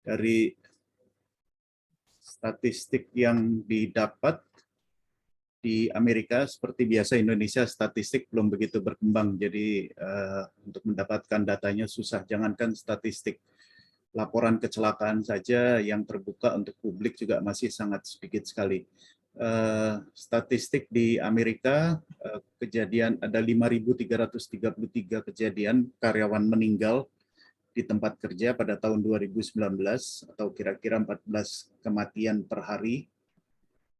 Dari statistik yang didapat di Amerika, seperti biasa Indonesia statistik belum begitu berkembang, jadi untuk mendapatkan datanya susah. Jangankan statistik, laporan kecelakaan saja yang terbuka untuk publik juga masih sangat sedikit sekali. Statistik di Amerika, kejadian ada 5.333 kejadian karyawan meninggal di tempat kerja pada tahun 2019, atau kira-kira 14 kematian per hari,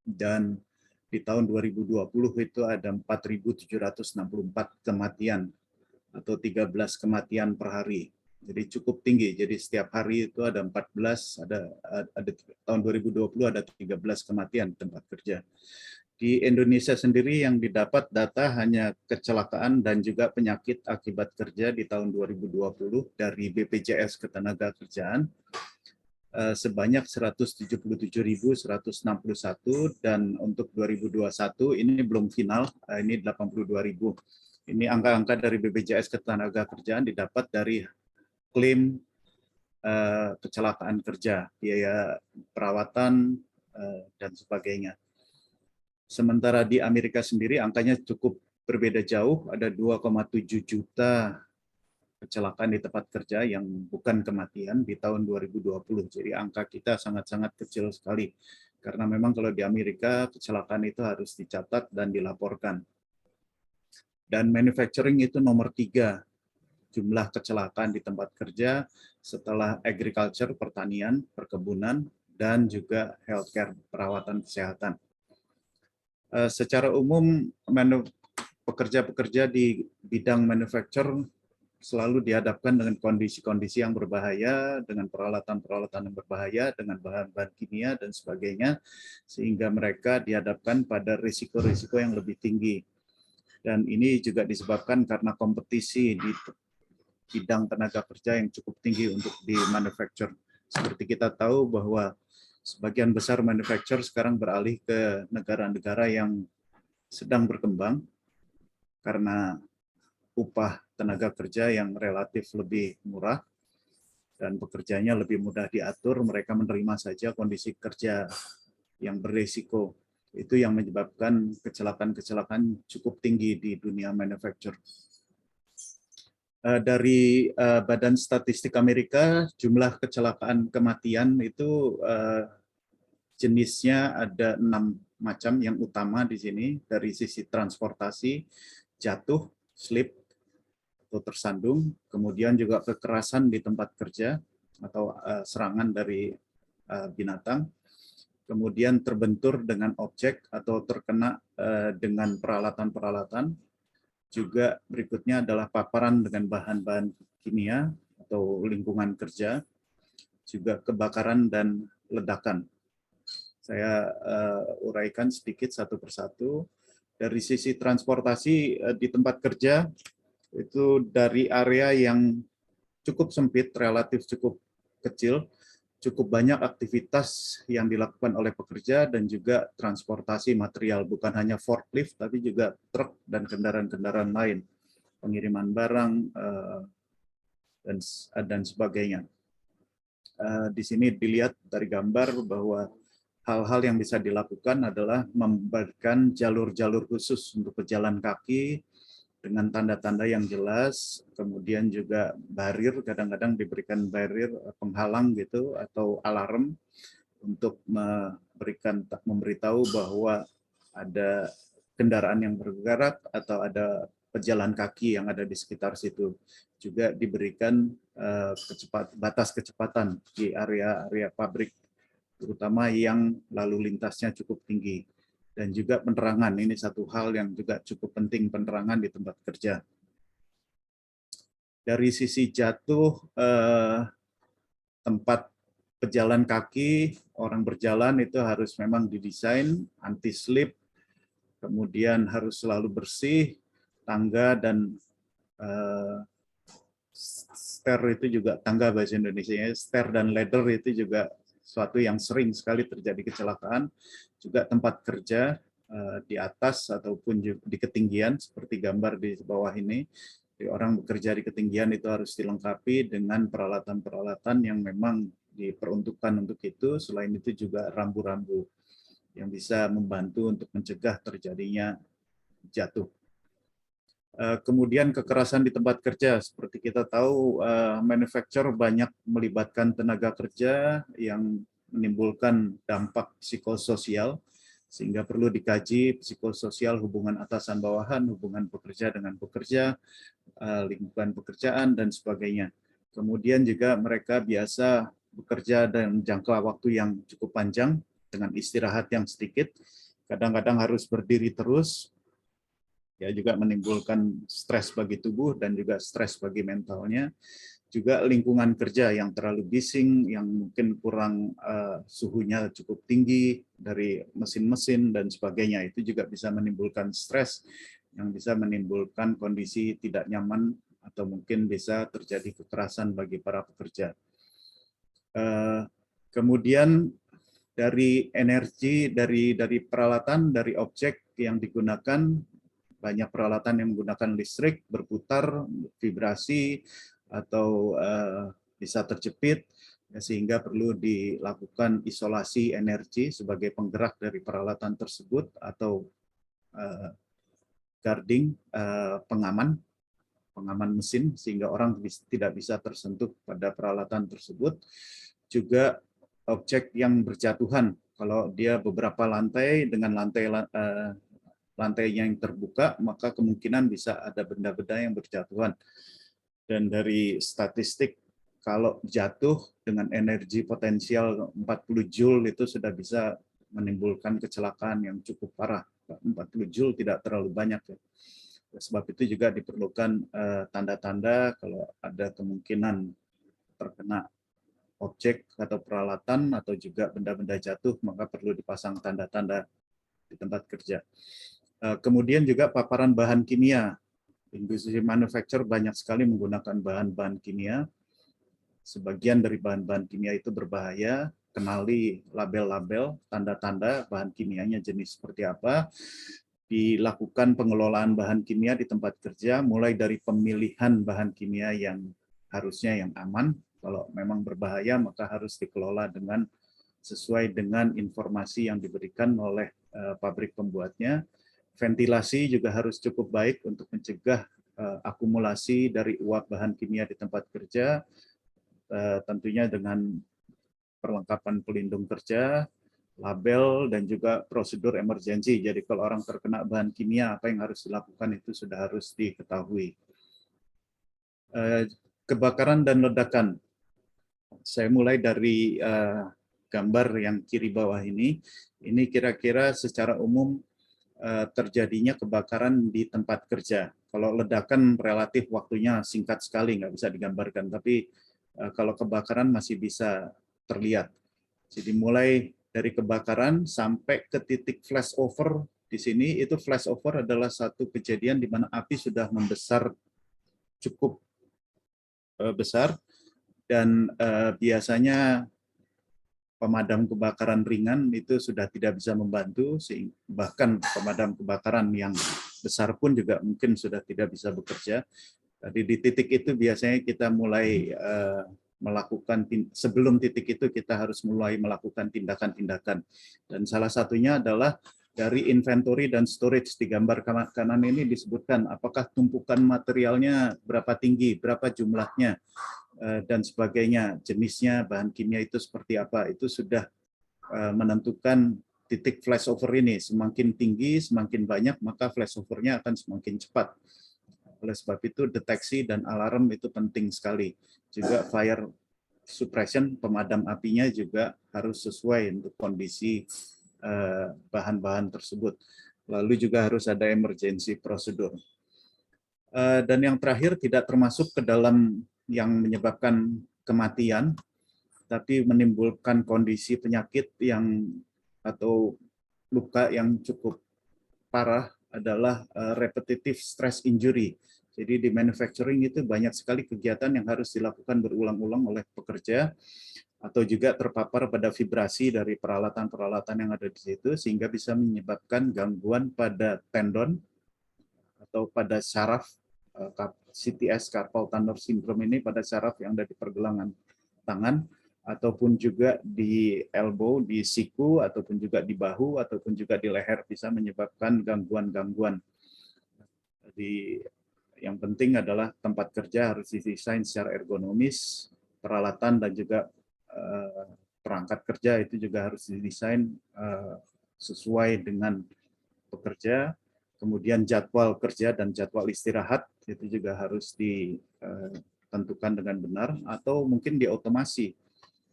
dan di tahun 2020 itu ada 4.764 kematian atau 13 kematian per hari. Jadi cukup tinggi. Jadi setiap hari itu ada 14, ada tahun 2020 ada 13 kematian di tempat kerja. Di Indonesia sendiri yang didapat data hanya kecelakaan dan juga penyakit akibat kerja di tahun 2020 dari BPJS Ketenagakerjaan sebanyak 177.161, dan untuk 2021 ini belum final, ini 82.000. Ini angka-angka dari BPJS Ketenagakerjaan didapat dari klaim kecelakaan kerja, biaya perawatan dan sebagainya. Sementara di Amerika sendiri angkanya cukup berbeda jauh, ada 2,7 juta kecelakaan di tempat kerja yang bukan kematian di tahun 2020. Jadi angka kita sangat-sangat kecil sekali. Karena memang kalau di Amerika kecelakaan itu harus dicatat dan dilaporkan. Dan manufacturing itu nomor 3 jumlah kecelakaan di tempat kerja setelah agriculture, pertanian, perkebunan, dan juga healthcare, perawatan kesehatan. Secara umum pekerja-pekerja di bidang manufacture selalu dihadapkan dengan kondisi-kondisi yang berbahaya, dengan peralatan-peralatan yang berbahaya, dengan bahan-bahan kimia dan sebagainya, sehingga mereka dihadapkan pada risiko-risiko yang lebih tinggi. Dan ini juga disebabkan karena kompetisi di bidang tenaga kerja yang cukup tinggi untuk di manufacture. Seperti kita tahu bahwa sebagian besar manufacture sekarang beralih ke negara-negara yang sedang berkembang karena upah tenaga kerja yang relatif lebih murah dan pekerjanya lebih mudah diatur, mereka menerima saja kondisi kerja yang berisiko. Itu yang menyebabkan kecelakaan-kecelakaan cukup tinggi di dunia manufacture. Dari Badan Statistik Amerika, jumlah kecelakaan kematian itu jenisnya ada 6 macam yang utama di sini. Dari sisi transportasi, jatuh, slip, atau tersandung, kemudian juga kekerasan di tempat kerja atau serangan dari binatang, kemudian terbentur dengan objek atau terkena dengan peralatan-peralatan, juga berikutnya adalah paparan dengan bahan-bahan kimia atau lingkungan kerja, juga kebakaran dan ledakan. Saya uraikan sedikit satu persatu. Dari sisi transportasi di tempat kerja, itu dari area yang cukup sempit, relatif cukup kecil, cukup banyak aktivitas yang dilakukan oleh pekerja dan juga transportasi material, bukan hanya forklift, tapi juga truk dan kendaraan-kendaraan lain, pengiriman barang dan sebagainya. Di sini dilihat dari gambar bahwa hal-hal yang bisa dilakukan adalah memberikan jalur-jalur khusus untuk pejalan kaki, dengan tanda-tanda yang jelas, kemudian juga barrier, kadang-kadang diberikan barrier penghalang gitu atau alarm untuk memberitahu bahwa ada kendaraan yang bergerak atau ada pejalan kaki yang ada di sekitar situ. Juga diberikan batas kecepatan di area-area pabrik, terutama yang lalu lintasnya cukup tinggi. Dan juga penerangan, ini satu hal yang juga cukup penting, penerangan di tempat kerja. Dari sisi jatuh, tempat pejalan kaki, orang berjalan itu harus memang didesain anti-slip, kemudian harus selalu bersih, tangga dan stair itu juga, tangga bahasa Indonesia, stair dan ladder itu juga suatu yang sering sekali terjadi kecelakaan. Juga tempat kerja di atas ataupun di ketinggian seperti gambar di bawah ini, Jadi orang bekerja di ketinggian itu harus dilengkapi dengan peralatan-peralatan yang memang diperuntukkan untuk itu. Selain itu juga rambu-rambu yang bisa membantu untuk mencegah terjadinya jatuh. Kemudian kekerasan di tempat kerja, seperti kita tahu, manufacturer banyak melibatkan tenaga kerja yang menimbulkan dampak psikososial, sehingga perlu dikaji psikososial hubungan atasan bawahan, hubungan pekerja dengan pekerja, lingkungan pekerjaan, dan sebagainya. Kemudian juga mereka biasa bekerja dalam jangka waktu yang cukup panjang, dengan istirahat yang sedikit, kadang-kadang harus berdiri terus, ya juga menimbulkan stres bagi tubuh dan juga stres bagi mentalnya. Juga lingkungan kerja yang terlalu bising, yang mungkin kurang suhunya cukup tinggi dari mesin-mesin dan sebagainya, itu juga bisa menimbulkan stres yang bisa menimbulkan kondisi tidak nyaman atau mungkin bisa terjadi kekerasan bagi para pekerja. Kemudian dari energi, dari peralatan, dari objek yang digunakan, banyak peralatan yang menggunakan listrik, berputar, vibrasi, atau bisa terjepit, sehingga perlu dilakukan isolasi energi sebagai penggerak dari peralatan tersebut, atau guarding, pengaman mesin, sehingga orang tidak bisa tersentuh pada peralatan tersebut. Juga objek yang berjatuhan, kalau dia beberapa lantai dengan lantainya yang terbuka, maka kemungkinan bisa ada benda-benda yang berjatuhan. Dan dari statistik, kalau jatuh dengan energi potensial 40 Joule itu sudah bisa menimbulkan kecelakaan yang cukup parah. 40 Joule tidak terlalu banyak, ya. Sebab itu juga diperlukan tanda-tanda kalau ada kemungkinan terkena objek atau peralatan atau juga benda-benda jatuh, maka perlu dipasang tanda-tanda di tempat kerja. Kemudian juga paparan bahan kimia. Industri manufacture banyak sekali menggunakan bahan-bahan kimia. Sebagian dari bahan-bahan kimia itu berbahaya. Kenali label-label, tanda-tanda bahan kimianya jenis seperti apa. Dilakukan pengelolaan bahan kimia di tempat kerja, mulai dari pemilihan bahan kimia yang harusnya yang aman. Kalau memang berbahaya, maka harus dikelola dengan sesuai dengan informasi yang diberikan oleh pabrik pembuatnya. Ventilasi juga harus cukup baik untuk mencegah akumulasi dari uap bahan kimia di tempat kerja, tentunya dengan perlengkapan pelindung kerja, label, dan juga prosedur emergensi. Jadi kalau orang terkena bahan kimia, apa yang harus dilakukan itu sudah harus diketahui. Kebakaran dan ledakan. Saya mulai dari gambar yang kiri bawah ini. Ini kira-kira secara umum terjadinya kebakaran di tempat kerja. Kalau ledakan relatif waktunya singkat sekali, nggak bisa digambarkan. Tapi kalau kebakaran masih bisa terlihat. Jadi mulai dari kebakaran sampai ke titik flashover di sini, itu flashover adalah satu kejadian di mana api sudah membesar cukup besar, dan biasanya pemadam kebakaran ringan itu sudah tidak bisa membantu, bahkan pemadam kebakaran yang besar pun juga mungkin sudah tidak bisa bekerja. Jadi di titik itu biasanya kita mulai melakukan, sebelum titik itu kita harus mulai melakukan tindakan-tindakan. Dan salah satunya adalah dari inventory dan storage. Di gambar kanan ini disebutkan apakah tumpukan materialnya berapa tinggi, berapa jumlahnya, dan sebagainya, jenisnya, bahan kimia itu seperti apa. Itu sudah menentukan titik flashover ini. Semakin tinggi, semakin banyak, maka flashover-nya akan semakin cepat. Oleh sebab itu, deteksi dan alarm itu penting sekali. Juga fire suppression, pemadam apinya juga harus sesuai untuk kondisi bahan-bahan tersebut. Lalu juga harus ada emergency prosedur. Dan yang terakhir, tidak termasuk ke dalam yang menyebabkan kematian, tapi menimbulkan kondisi penyakit yang atau luka yang cukup parah, adalah repetitive stress injury. Jadi di manufacturing itu banyak sekali kegiatan yang harus dilakukan berulang-ulang oleh pekerja, atau juga terpapar pada vibrasi dari peralatan-peralatan yang ada di situ, sehingga bisa menyebabkan gangguan pada tendon atau pada saraf CTS, carpal tunnel syndrome ini pada saraf yang ada di pergelangan tangan, ataupun juga di elbow, di siku, ataupun juga di bahu, ataupun juga di leher, bisa menyebabkan gangguan-gangguan. Jadi yang penting adalah tempat kerja harus didesain secara ergonomis, peralatan dan juga perangkat kerja itu juga harus didesain sesuai dengan pekerja. Kemudian jadwal kerja dan jadwal istirahat itu juga harus ditentukan dengan benar, atau mungkin diotomasi,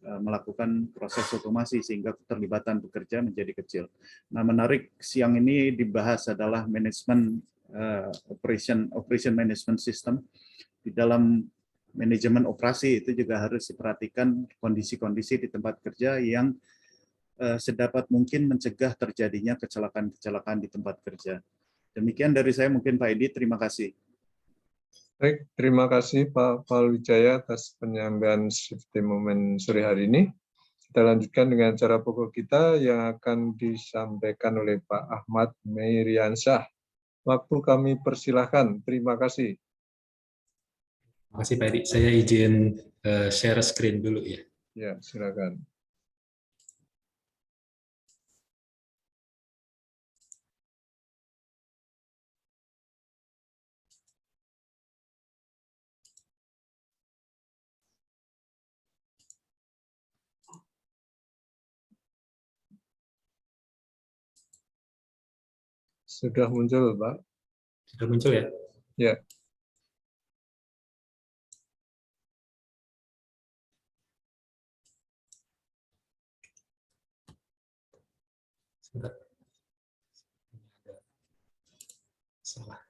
melakukan proses otomasi sehingga keterlibatan pekerja menjadi kecil. Nah, menarik, siang ini dibahas adalah manajemen operation management system. Di dalam manajemen operasi itu juga harus diperhatikan kondisi-kondisi di tempat kerja yang sedapat mungkin mencegah terjadinya kecelakaan-kecelakaan di tempat kerja. Demikian dari saya, mungkin Pak Edi, terima kasih. Baik, terima kasih Pak Paul Wijaya atas penyampaian safety moment sore hari ini. Kita lanjutkan dengan acara pokok kita yang akan disampaikan oleh Pak Ahmad Meiriansyah. Waktu kami persilahkan. Terima kasih. Terima kasih Pak Edi. Saya izin share screen dulu ya. Ya, silakan. Sudah muncul, Pak? Sudah muncul ya? Ya. Sebentar. Ada salah.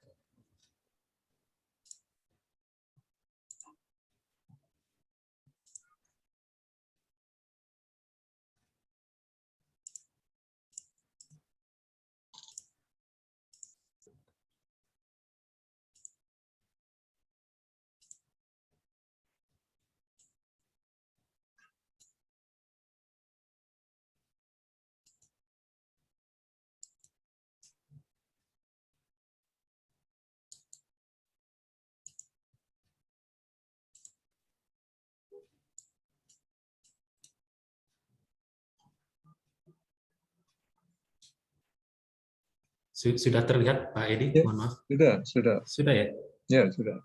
Sudah terlihat Pak Edi? Ya, Mohon maaf. Sudah. Sudah ya? Ya, sudah.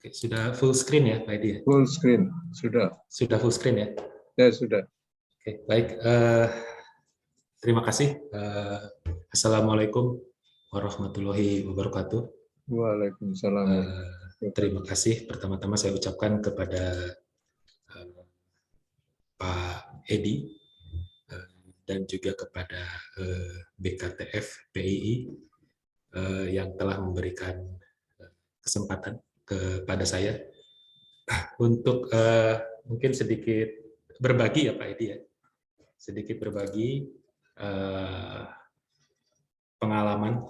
Oke, sudah full screen ya Pak Edi? Full screen, sudah. Sudah full screen ya? Ya, sudah. Oke, baik. Terima kasih. Assalamualaikum warahmatullahi wabarakatuh. Waalaikumsalam. Terima kasih. Pertama-tama saya ucapkan kepada Pak Edi dan juga kepada BKTF PII yang telah memberikan kesempatan kepada saya untuk mungkin sedikit berbagi ya Pak Edi ya, sedikit berbagi pengalaman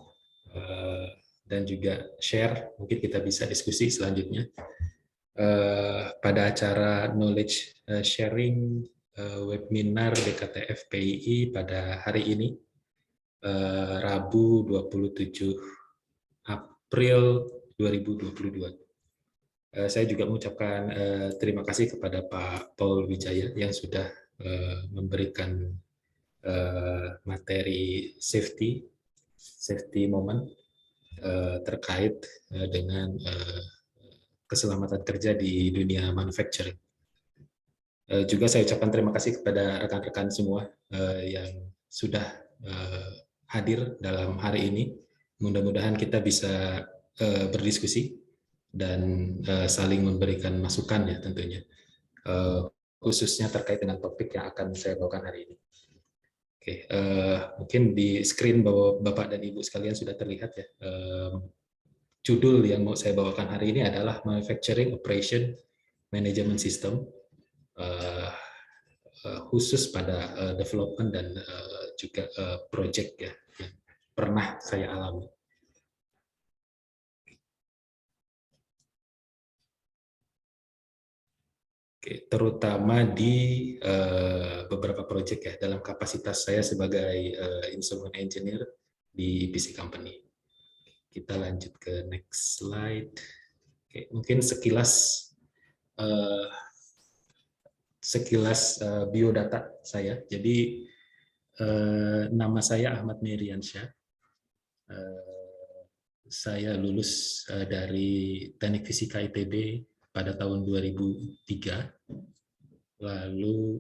dan juga share, mungkin kita bisa diskusi selanjutnya pada acara knowledge sharing webinar BKTF PII pada hari ini, Rabu 27 April 2022. Saya juga mengucapkan terima kasih kepada Pak Paul Wijaya yang sudah memberikan materi safety moment terkait dengan keselamatan kerja di dunia manufacturing. Juga saya ucapkan terima kasih kepada rekan-rekan semua yang sudah hadir dalam hari ini. Mudah-mudahan kita bisa berdiskusi dan saling memberikan masukan ya tentunya, khususnya terkait dengan topik yang akan saya bawakan hari ini. Oke, mungkin di screen bahwa Bapak dan Ibu sekalian sudah terlihat ya. Judul yang mau saya bawakan hari ini adalah Manufacturing Operation Management System, khusus pada development dan juga project ya yang pernah saya alami. terutama di beberapa proyek ya dalam kapasitas saya sebagai instrument engineer di EPC company. Kita lanjut ke next slide. Oke, mungkin sekilas biodata saya. Jadi nama saya Ahmad Meriansyah. Saya lulus dari Teknik Fisika ITB pada tahun 2003. Lalu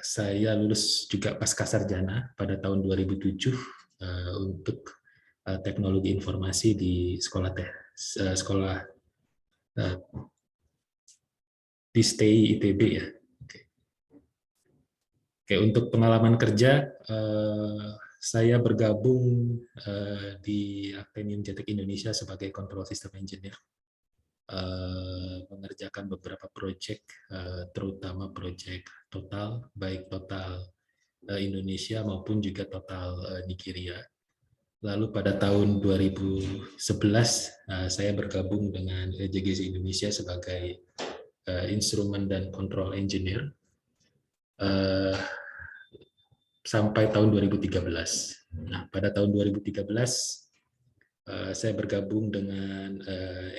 saya lulus juga pasca sarjana pada tahun 2007 untuk teknologi informasi di sekolah di STI ITB ya. Oke, untuk pengalaman kerja, saya bergabung di Actinium Jetek Indonesia sebagai Control System Engineer, mengerjakan beberapa proyek, terutama proyek Total, baik Total Indonesia maupun juga Total Nigeria. Lalu pada tahun 2011, saya bergabung dengan JGC Indonesia sebagai Instrument dan Control Engineer sampai tahun 2013. Nah, pada tahun 2013 saya bergabung dengan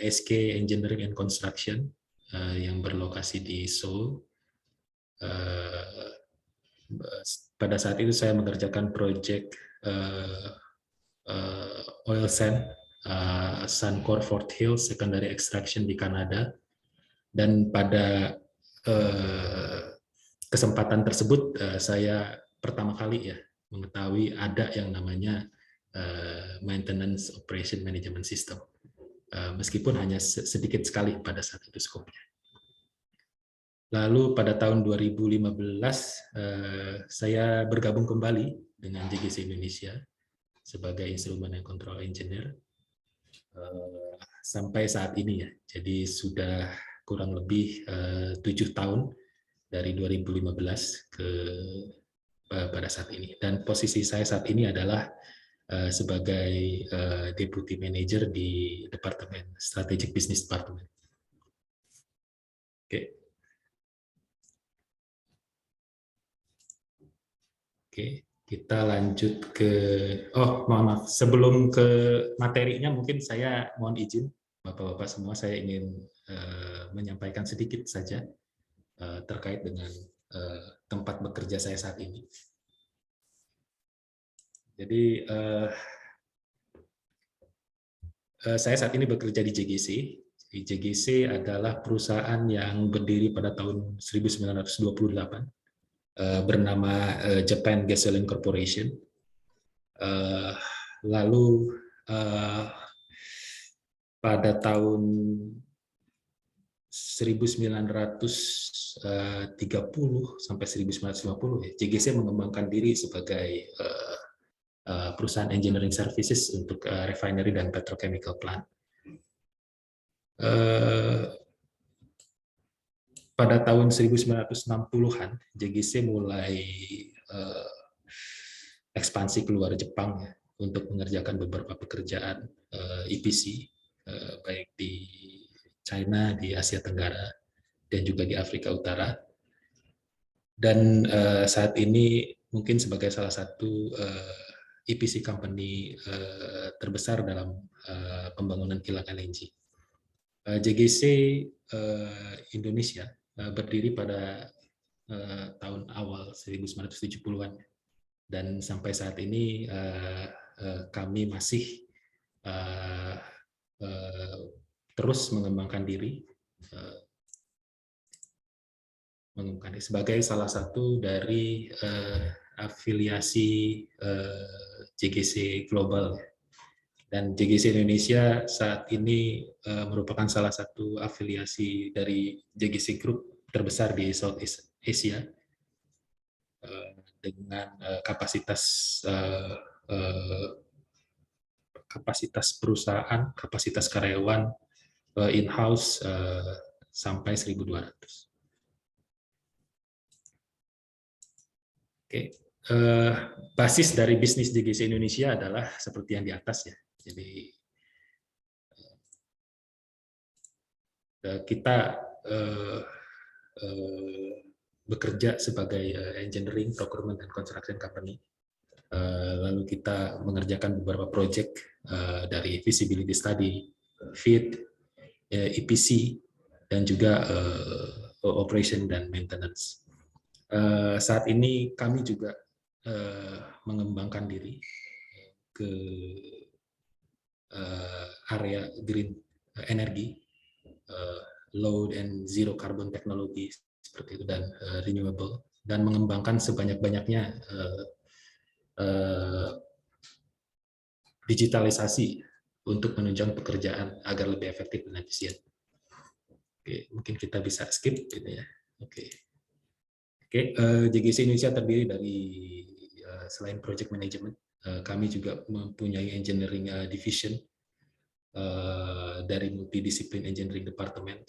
SK Engineering and Construction yang berlokasi di Seoul. Pada saat itu saya mengerjakan proyek oil sand Suncor Fort Hills Secondary Extraction di Kanada. Dan pada kesempatan tersebut saya pertama kali ya mengetahui ada yang namanya Maintenance Operation Management System, meskipun hanya sedikit sekali pada saat itu skopnya. Lalu pada tahun 2015 saya bergabung kembali dengan JGC Indonesia sebagai Instrument and Control Engineer sampai saat ini ya. Jadi sudah kurang lebih 7 tahun dari 2015 pada saat ini. Dan posisi saya saat ini adalah sebagai Deputy Manager di Departemen Strategic Business Department. Oke, kita lanjut ke mohon maaf, sebelum ke materinya mungkin saya mohon izin Bapak-bapak semua, saya ingin menyampaikan sedikit saja terkait dengan tempat bekerja saya saat ini. Jadi saya saat ini bekerja di JGC. JGC adalah perusahaan yang berdiri pada tahun 1928, bernama Japan Gasoline Corporation. Lalu pada tahun 1930 sampai 1950 ya, JGC mengembangkan diri sebagai perusahaan engineering services untuk refinery dan petrochemical plant. Pada tahun 1960-an JGC mulai ekspansi keluar Jepang ya, untuk mengerjakan beberapa pekerjaan EPC baik di China, di Asia Tenggara, dan juga di Afrika Utara. Dan saat ini mungkin sebagai salah satu EPC company terbesar dalam pembangunan kilang LNG. JGC Indonesia berdiri pada tahun awal 1970-an, dan sampai saat ini kami masih terus mengembangkan diri sebagai salah satu dari afiliasi JGC Global. Dan JGC Indonesia saat ini merupakan salah satu afiliasi dari JGC Group terbesar di Southeast Asia dengan kapasitas perusahaan, kapasitas karyawan in-house sampai 1.200. Oke, basis dari bisnis JGC Indonesia adalah seperti yang di atas ya. Jadi kita bekerja sebagai engineering, procurement, dan construction company. Lalu kita mengerjakan beberapa project dari feasibility study, FEED, EPC, dan juga operation dan maintenance. Saat ini kami juga mengembangkan diri ke area green energy, low and zero carbon technology seperti itu, dan renewable, dan mengembangkan sebanyak-banyaknya digitalisasi untuk menunjang pekerjaan agar lebih efektif dan efisien. Oke, mungkin kita bisa skip gitu ya. Oke, JGC Indonesia terdiri dari selain project management, kami juga mempunyai engineering division dari multidisiplin engineering department,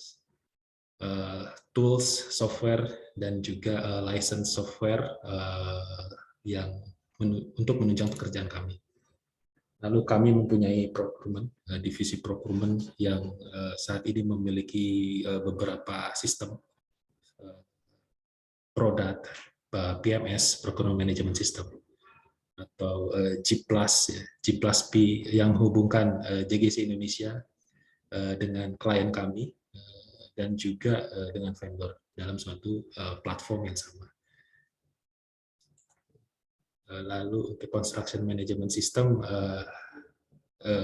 tools, software, dan juga license software yang untuk menunjang pekerjaan kami. Lalu kami mempunyai procurement, divisi procurement yang saat ini memiliki beberapa sistem produk PMS, Procurement Management System, atau G+P yang menghubungkan JGC Indonesia dengan klien kami dan juga dengan vendor dalam suatu platform yang sama. Lalu untuk construction management system,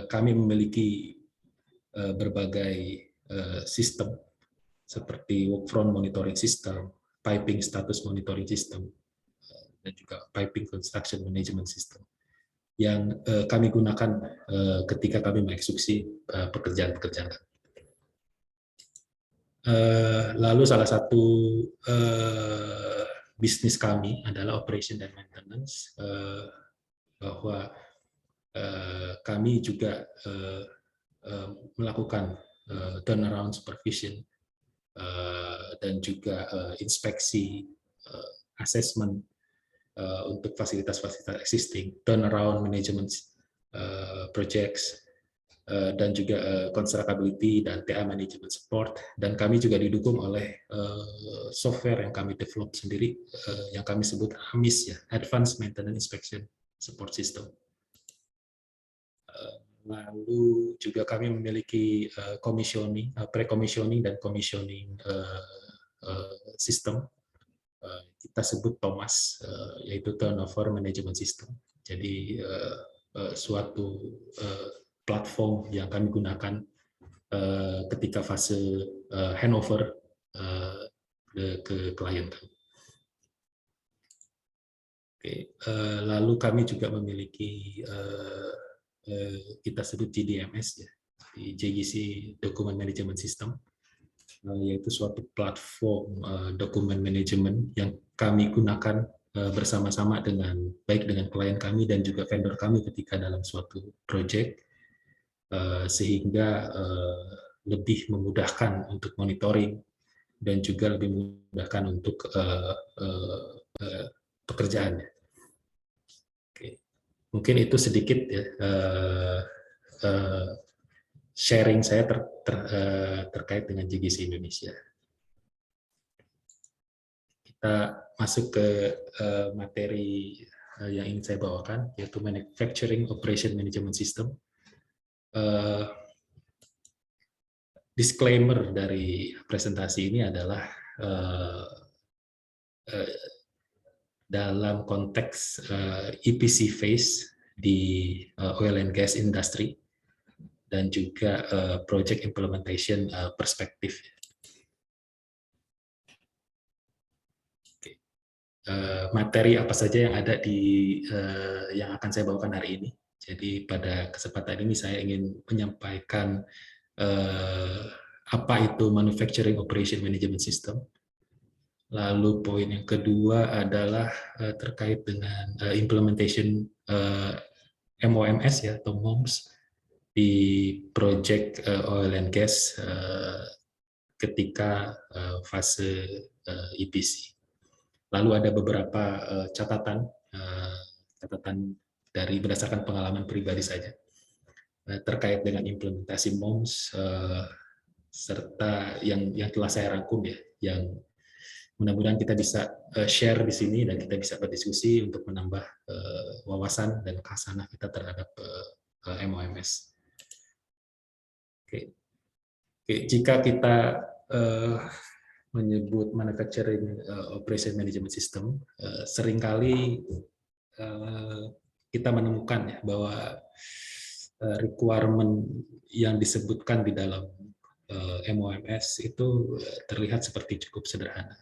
kami memiliki berbagai sistem seperti workfront monitoring system, piping status monitoring system, dan juga piping construction management system yang kami gunakan ketika kami mengeksekusi pekerjaan-pekerjaan. Lalu salah satu bisnis kami adalah operation dan maintenance, bahwa kami juga melakukan turnaround supervision dan juga inspeksi, assessment untuk fasilitas-fasilitas existing, turnaround management projects, dan juga constructability dan TA management support. Dan kami juga didukung oleh software yang kami develop sendiri, yang kami sebut AMIS, ya, Advanced Maintenance Inspection Support System. Lalu juga kami memiliki commissioning, pre-commissioning dan commissioning system. Kita sebut TOMAS, yaitu Turnover Management System. Jadi suatu platform yang kami gunakan ketika fase handover ke klien kami. Oke, lalu kami juga memiliki kita sebut GDMS, ya, di JGC Document Management System, yaitu suatu platform dokumen manajemen yang kami gunakan bersama-sama baik dengan klien kami dan juga vendor kami ketika dalam suatu project, sehingga lebih memudahkan untuk monitoring dan juga lebih memudahkan untuk pekerjaannya. Oke. Mungkin itu sedikit ya, sharing saya terkait dengan JGC Indonesia. Kita masuk ke materi yang ingin saya bawakan, yaitu Manufacturing Operation Management System. Disclaimer dari presentasi ini adalah dalam konteks EPC phase di oil and gas industry dan juga project implementation perspektif. Materi apa saja yang ada yang akan saya bawakan hari ini. Jadi pada kesempatan ini saya ingin menyampaikan apa itu Manufacturing Operation Management System. Lalu poin yang kedua adalah terkait dengan implementation MOMS, ya, atau MOMS di project oil and gas ketika fase EPC. Lalu ada beberapa catatan dari berdasarkan pengalaman pribadi saja terkait dengan implementasi MOMS, serta yang telah saya rangkum, ya, yang mudah-mudahan kita bisa share di sini dan kita bisa berdiskusi untuk menambah wawasan dan khasanah kita terhadap MOMS. Oke. Jika kita menyebut manufacturing operation management system, seringkali kita menemukan ya bahwa requirement yang disebutkan di dalam MOMS itu terlihat seperti cukup sederhana.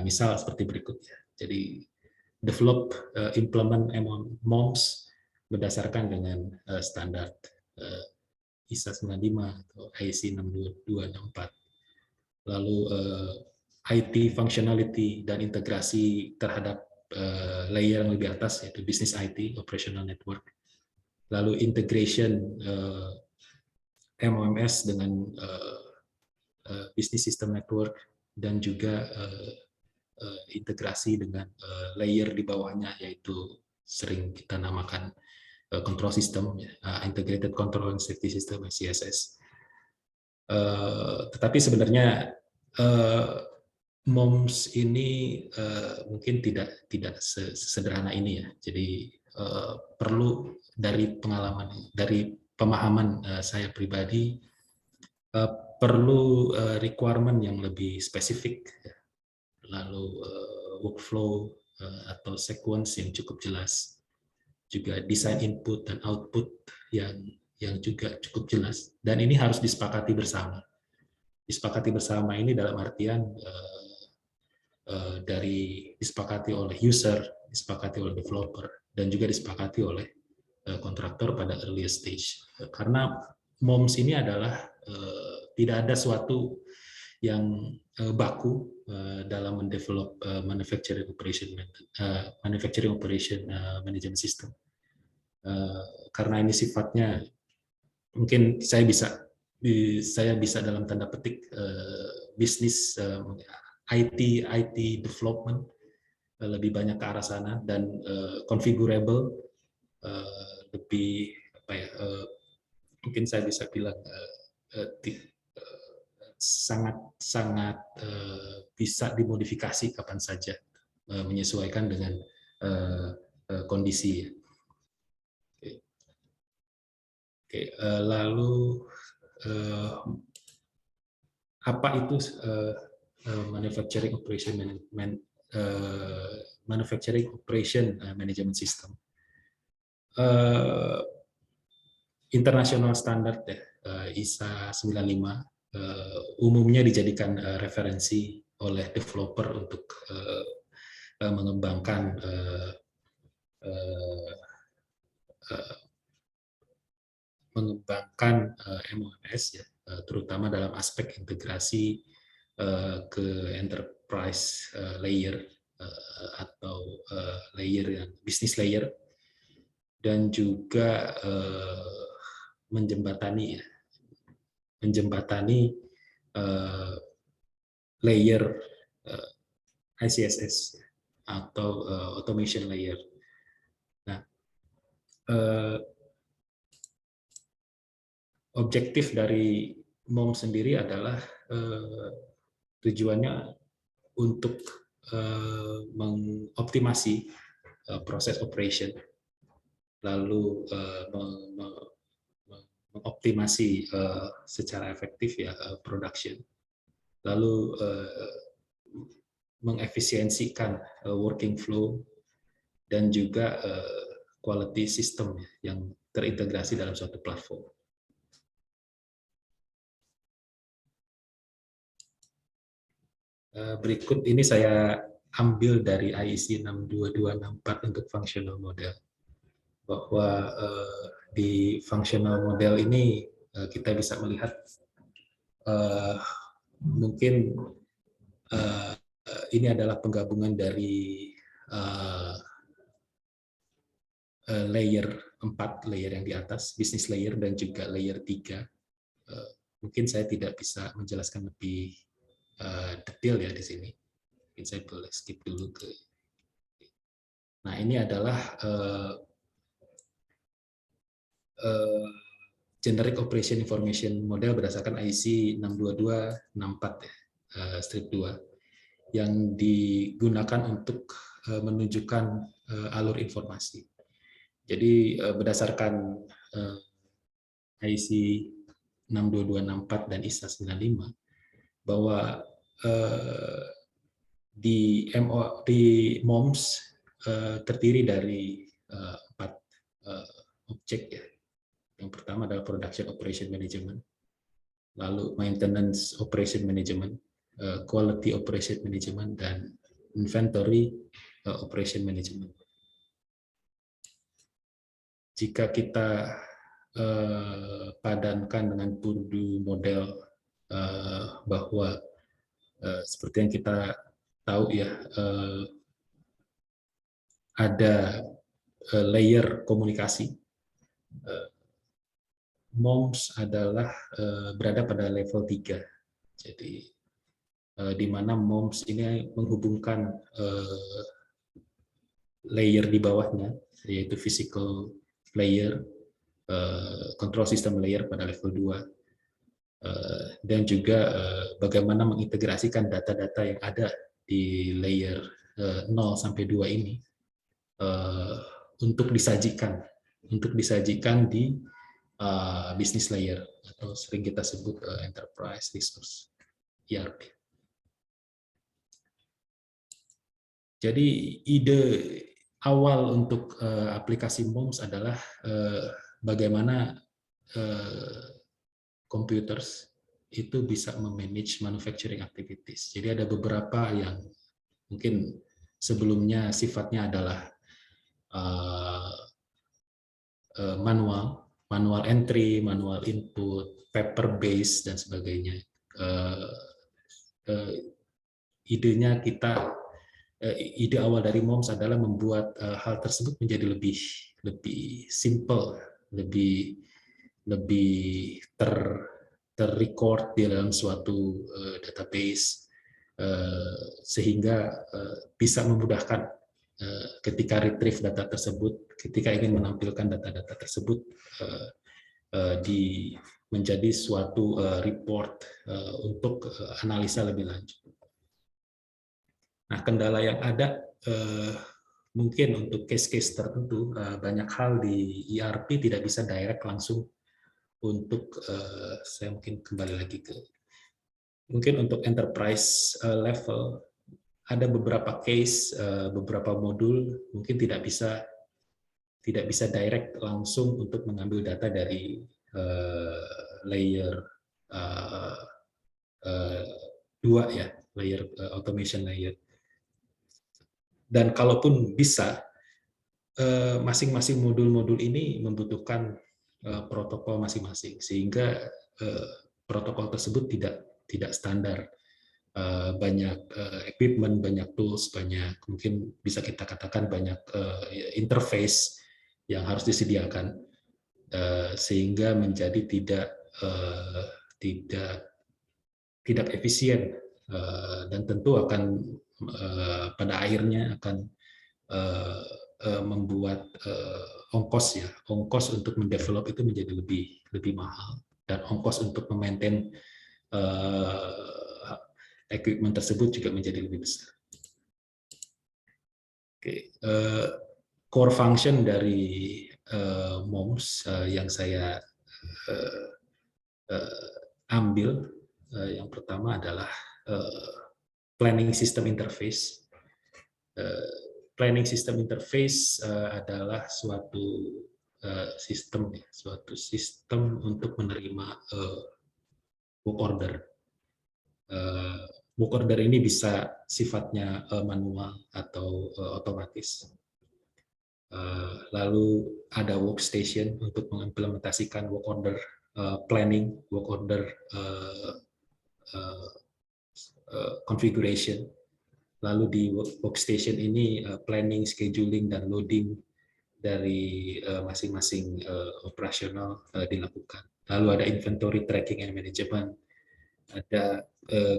Misal seperti berikut ya. Jadi develop, implement MOMS berdasarkan dengan standar ISA 95 atau IEC 62264. Lalu IT functionality dan integrasi terhadap layer yang lebih atas yaitu business IT, operational network. Lalu integration MOMS dengan business system network dan juga integrasi dengan layer di bawahnya yaitu sering kita namakan control system, integrated control and safety system (CSS). Tetapi sebenarnya MOMS ini mungkin tidak sesederhana ini ya. Jadi perlu dari pengalaman, dari pemahaman saya pribadi, perlu requirement yang lebih spesifik, lalu workflow atau sequence yang cukup jelas, juga design input dan output yang juga cukup jelas, dan ini harus disepakati bersama. Disepakati bersama ini dalam artian dari disepakati oleh user, disepakati oleh developer, dan juga disepakati oleh kontraktor pada early stage. Karena MOMS ini adalah tidak ada suatu yang baku dalam mendevelop manufacturing operation management system. Karena ini sifatnya mungkin saya bisa dalam tanda petik bisnis IT development lebih banyak ke arah sana, dan configurable lebih mungkin saya bisa bilang sangat bisa dimodifikasi kapan saja menyesuaikan dengan kondisi. Lalu apa itu manufacturing operation management system? International standard ya, ISA 95 umumnya dijadikan referensi oleh developer untuk mengembangkan MOMS ya, terutama dalam aspek integrasi ke enterprise layer atau layer yang business layer, dan juga menjembatani layer ICSS atau automation layer. Nah, objektif dari MOM sendiri adalah tujuannya untuk mengoptimasi proses operation, lalu mengoptimasi secara efektif ya production, lalu mengefisiensikan working flow, dan juga quality system yang terintegrasi dalam suatu platform. Berikut ini saya ambil dari IEC 62264 untuk functional model, bahwa di functional model ini kita bisa melihat mungkin ini adalah penggabungan dari layer 4, layer yang di atas, business layer, dan juga layer 3. Mungkin saya tidak bisa menjelaskan lebih detail ya di sini. Mungkin saya boleh skip dulu ke. Nah, ini adalah Generic Operation Information Model berdasarkan IEC 62264 strip 2. yang digunakan untuk menunjukkan alur informasi. Jadi berdasarkan IC 62264 dan ISA 95 bahwa di MOMS terdiri dari 4 objek ya. Yang pertama adalah Production Operation Management, lalu Maintenance Operation Management, Quality Operation Management, dan Inventory Operation Management. Jika kita padankan dengan Purdue model bahwa seperti yang kita tahu ya, ada layer komunikasi. MOMS adalah berada pada level 3. Jadi di mana MOMS ini menghubungkan layer di bawahnya, yaitu physical layer, control system layer pada level 2, dan juga bagaimana mengintegrasikan data-data yang ada di layer 0 sampai 2 ini untuk disajikan di business layer, atau sering kita sebut enterprise resource ERP. Jadi ide awal untuk aplikasi MOMS adalah bagaimana computers itu bisa memanage manufacturing activities. Jadi ada beberapa yang mungkin sebelumnya sifatnya adalah manual entry, manual input, paper based, dan sebagainya. Ide awal dari MOMS adalah membuat hal tersebut menjadi lebih simple, lebih terrecord di dalam suatu database, sehingga bisa memudahkan ketika retrieve data tersebut, ketika ingin menampilkan data-data tersebut menjadi suatu report untuk analisa lebih lanjut. Nah, kendala yang ada mungkin untuk case-case tertentu, banyak hal di ERP tidak bisa direct langsung untuk, saya mungkin kembali lagi ke, mungkin untuk enterprise level, ada beberapa case, beberapa modul mungkin tidak bisa direct langsung untuk mengambil data dari layer 2 ya, layer automation layer. Dan kalaupun bisa, masing-masing modul-modul ini membutuhkan protokol masing-masing, sehingga protokol tersebut tidak standar. Banyak equipment, banyak tools, banyak, mungkin bisa kita katakan banyak interface yang harus disediakan, sehingga menjadi tidak efisien, dan tentu akan pada akhirnya akan membuat ongkos untuk mendevelop itu menjadi lebih mahal, dan ongkos untuk memaintain equipment tersebut juga menjadi lebih besar. Oke, core function dari MOMS yang saya ambil, yang pertama adalah planning system interface. Planning system interface adalah suatu sistem untuk menerima work order. Work order ini bisa sifatnya manual atau otomatis. Lalu ada workstation untuk mengimplementasikan work order planning, work order configuration. Lalu di workstation ini planning, scheduling, dan loading dari masing-masing operasional dilakukan. Lalu ada inventory tracking and management. Ada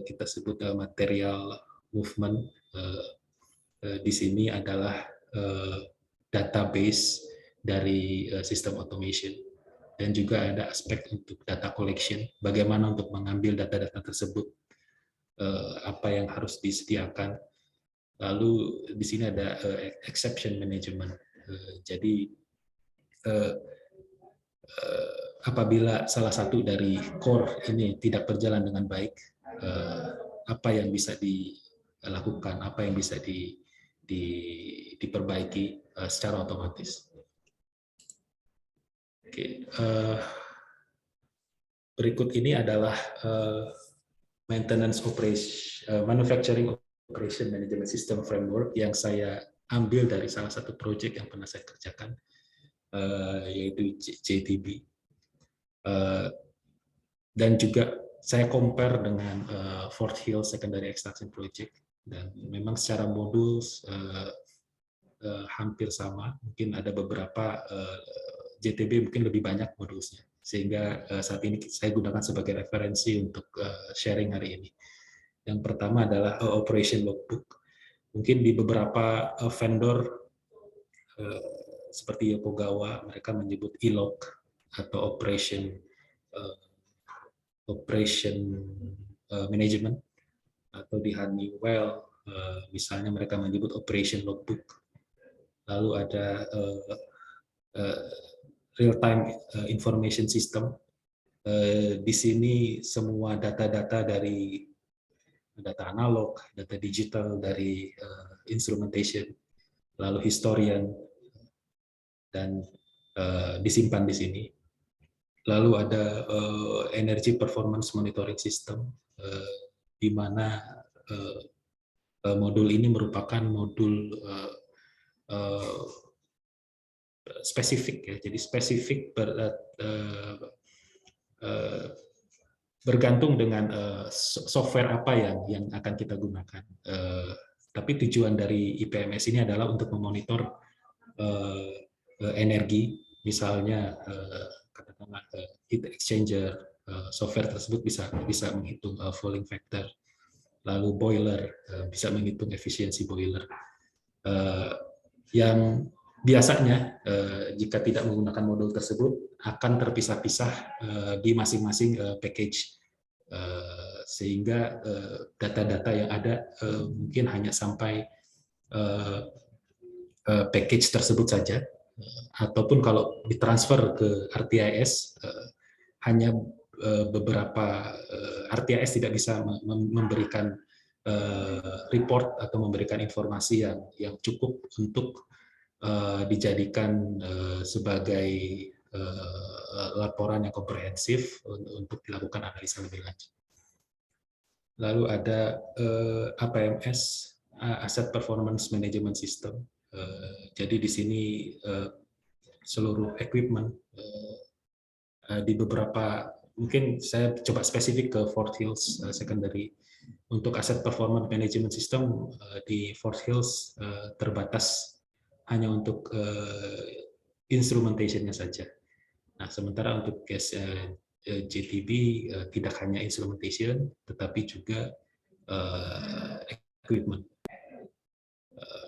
kita sebut material movement. Di sini adalah database dari sistem automation, dan juga ada aspek untuk data collection, bagaimana untuk mengambil data-data tersebut apa yang harus disediakan. Lalu di sini ada exception management. Jadi apabila salah satu dari core ini tidak berjalan dengan baik, apa yang bisa dilakukan, apa yang bisa diperbaiki secara otomatis. Oke, berikut ini adalah maintenance operation, manufacturing operation management system framework yang saya ambil dari salah satu proyek yang pernah saya kerjakan, yaitu JTB. Dan juga saya compare dengan Fort Hill Secondary Extraction Project, dan memang secara modul hampir sama. Mungkin ada beberapa JTB mungkin lebih banyak modulnya, sehingga saat ini saya gunakan sebagai referensi untuk sharing hari ini. Yang pertama adalah operation logbook. Mungkin di beberapa vendor seperti Yokogawa, mereka menyebut e-log atau operation management, atau di Honeywell misalnya mereka menyebut operation logbook. Lalu ada real time information system. Di sini semua data-data dari data analog, data digital dari instrumentation, lalu historian, dan disimpan di sini. Lalu ada energy performance monitoring system, di mana modul ini merupakan modul spesifik, ya. Jadi spesifik bergantung dengan software apa yang akan kita gunakan. Tapi tujuan dari IPMS ini adalah untuk memonitor energi, misalnya katakanlah heat exchanger, software tersebut bisa menghitung fouling factor, lalu boiler bisa menghitung efisiensi boiler. Yang biasanya jika tidak menggunakan modul tersebut akan terpisah-pisah di masing-masing package, sehingga data-data yang ada mungkin hanya sampai package tersebut saja, ataupun kalau ditransfer ke RTIS hanya beberapa RTIS tidak bisa memberikan report atau memberikan informasi yang cukup untuk dijadikan sebagai laporan yang komprehensif untuk dilakukan analisa lebih lanjut. Lalu ada APMS, Asset Performance Management System. Jadi di sini seluruh equipment di beberapa, mungkin saya coba spesifik ke Fort Hills Secondary. Untuk Asset Performance Management System di Fort Hills terbatas hanya untuk instrumentation-nya saja. Nah, sementara untuk case JTB tidak hanya instrumentation, tetapi juga equipment.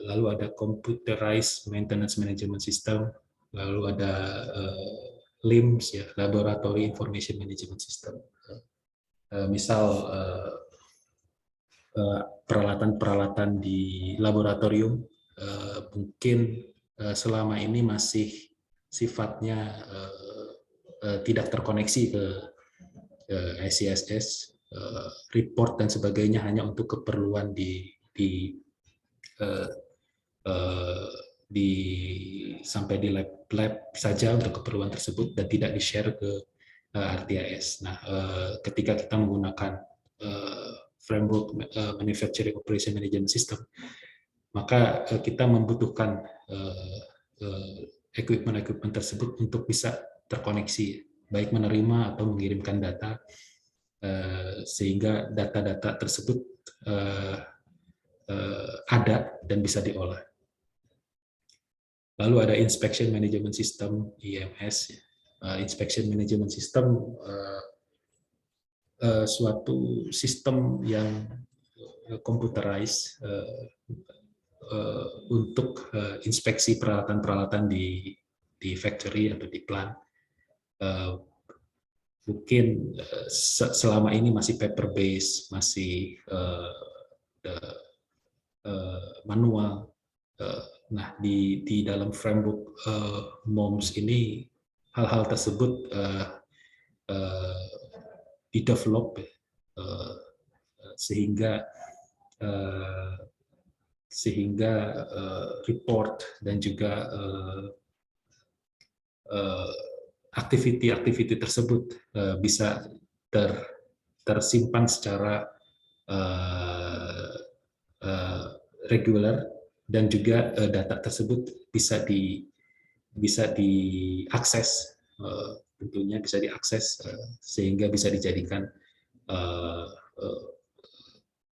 Lalu ada computerized maintenance management system, lalu ada LIMS, ya, laboratory information management system. Misal peralatan-peralatan di laboratorium mungkin selama ini masih sifatnya tidak terkoneksi ke ICSS, report dan sebagainya hanya untuk keperluan sampai di lab saja untuk keperluan tersebut dan tidak di-share ke RTIS. Nah, ketika kita menggunakan framework manufacturing operation management system, maka kita membutuhkan equipment tersebut untuk bisa terkoneksi, baik menerima atau mengirimkan data, sehingga data-data tersebut ada dan bisa diolah. Lalu ada inspection management system, IMS. Inspection management system suatu sistem yang computerized untuk inspeksi peralatan-peralatan di factory atau di plant. mungkin selama ini masih paper based, masih manual. Nah, di dalam framework MOMS ini hal-hal tersebut di-develop sehingga report dan juga aktiviti-aktiviti tersebut bisa tersimpan secara reguler, dan juga data tersebut bisa diakses, tentunya bisa diakses sehingga bisa dijadikan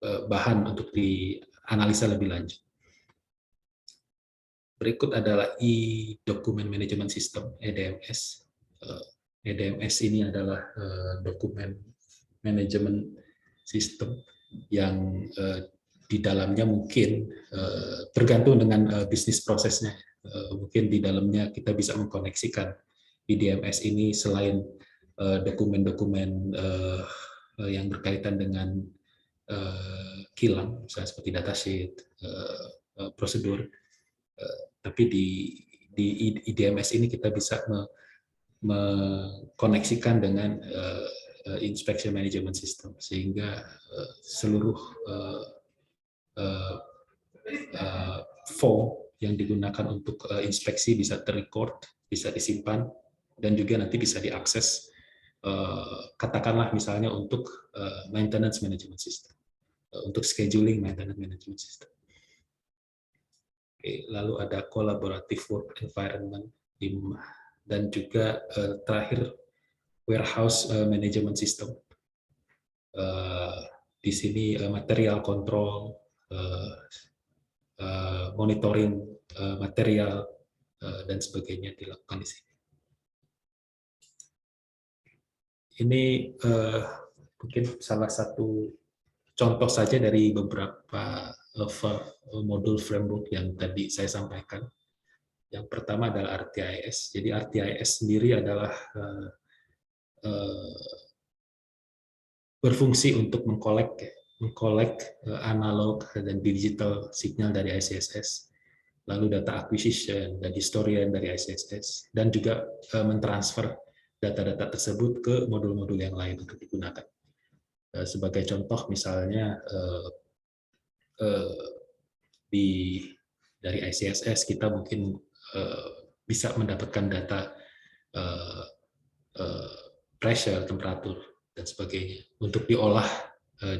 bahan untuk dianalisa lebih lanjut. Berikut adalah e-Document Management System, EDMS. EDMS ini adalah dokumen manajemen sistem yang di dalamnya mungkin tergantung dengan bisnis prosesnya. Mungkin di dalamnya kita bisa mengkoneksikan EDMS ini selain dokumen-dokumen yang berkaitan dengan kilang, misalnya seperti datasheet, prosedur, tapi di EDMS ini kita bisa mengkoneksikan dengan inspection management system, sehingga seluruh form yang digunakan untuk inspeksi bisa terrecord, bisa disimpan, dan juga nanti bisa diakses, katakanlah misalnya untuk maintenance management system, untuk scheduling maintenance management system. Oke, lalu ada collaborative work environment, dan juga terakhir warehouse management system. Di sini material control, monitoring material, dan sebagainya dilakukan di sini. Ini mungkin salah satu contoh saja dari beberapa modul framework yang tadi saya sampaikan. Yang pertama adalah RTIS. Jadi RTIS sendiri adalah berfungsi untuk mengkolek analog dan digital signal dari ICSS, lalu data acquisition dan historian dari ICSS, dan juga mentransfer data-data tersebut ke modul-modul yang lain untuk digunakan. Sebagai contoh misalnya dari ICSS kita mungkin bisa mendapatkan data pressure, temperatur, dan sebagainya untuk diolah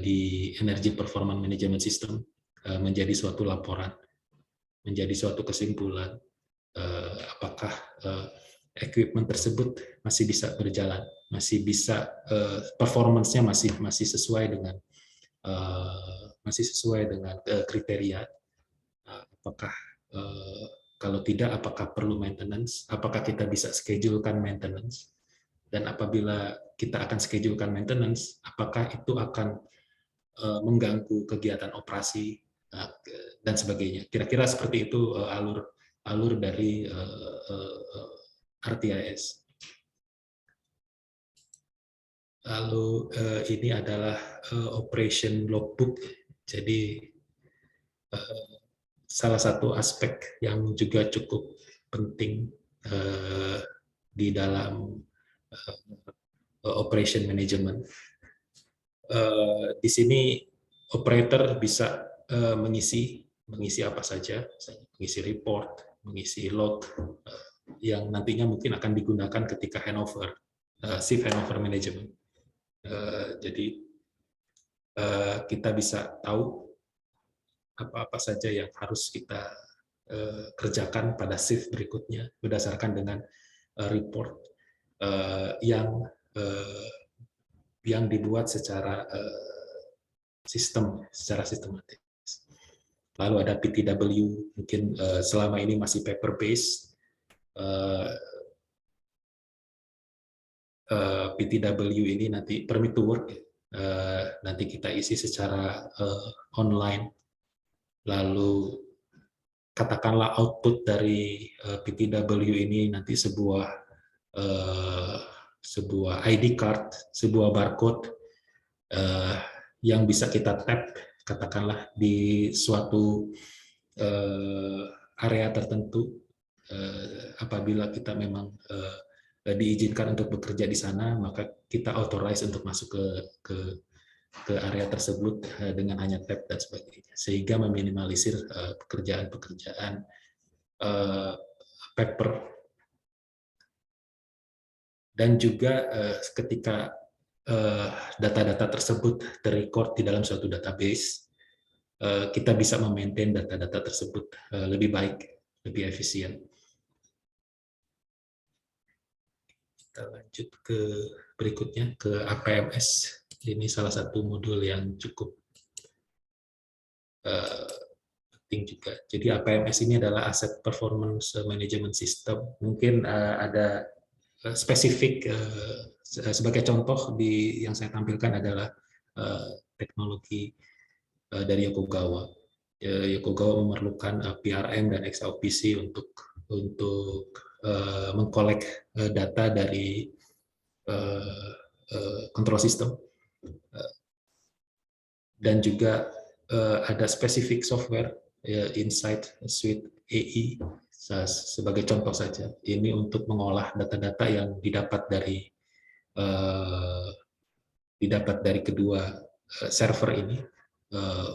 di Energy Performance Management System menjadi suatu laporan, menjadi suatu kesimpulan apakah equipment tersebut masih bisa berjalan, masih bisa performance-nya masih sesuai dengan kriteria. Apakah kalau tidak, apakah perlu maintenance? Apakah kita bisa schedulekan maintenance? Dan apabila kita akan schedulekan maintenance, apakah itu akan mengganggu kegiatan operasi dan sebagainya? Kira-kira seperti itu alur dari RTIS. Lalu ini adalah operation logbook. Jadi salah satu aspek yang juga cukup penting di dalam operation management. Di sini operator bisa mengisi apa saja, mengisi report, mengisi log, yang nantinya mungkin akan digunakan ketika handover, shift handover management. Jadi kita bisa tahu apa saja yang harus kita kerjakan pada shift berikutnya berdasarkan dengan report yang dibuat secara sistematis. Lalu ada PTW, mungkin selama ini masih paper based. PTW ini nanti permit to work, nanti kita isi secara online. Lalu katakanlah output dari PTW ini nanti sebuah sebuah ID card, sebuah barcode yang bisa kita tap, katakanlah di suatu area tertentu. Apabila kita memang diizinkan untuk bekerja di sana, maka kita authorize untuk masuk ke area tersebut dengan hanya tap dan sebagainya, sehingga meminimalisir pekerjaan-pekerjaan paper. Dan juga ketika data-data tersebut terrecord di dalam suatu database, kita bisa memaintain data-data tersebut lebih baik, lebih efisien. Kita lanjut ke berikutnya, ke APMS. Ini salah satu modul yang cukup penting juga. Jadi APMS ini adalah Asset Performance Management System. Mungkin ada spesifik, sebagai contoh yang saya tampilkan adalah teknologi dari Yokogawa. Yokogawa memerlukan PRM dan XOPC untuk mengkolek data dari control system, dan juga ada spesifik software Insight Suite AI sebagai contoh saja. Ini untuk mengolah data-data yang didapat dari kedua server ini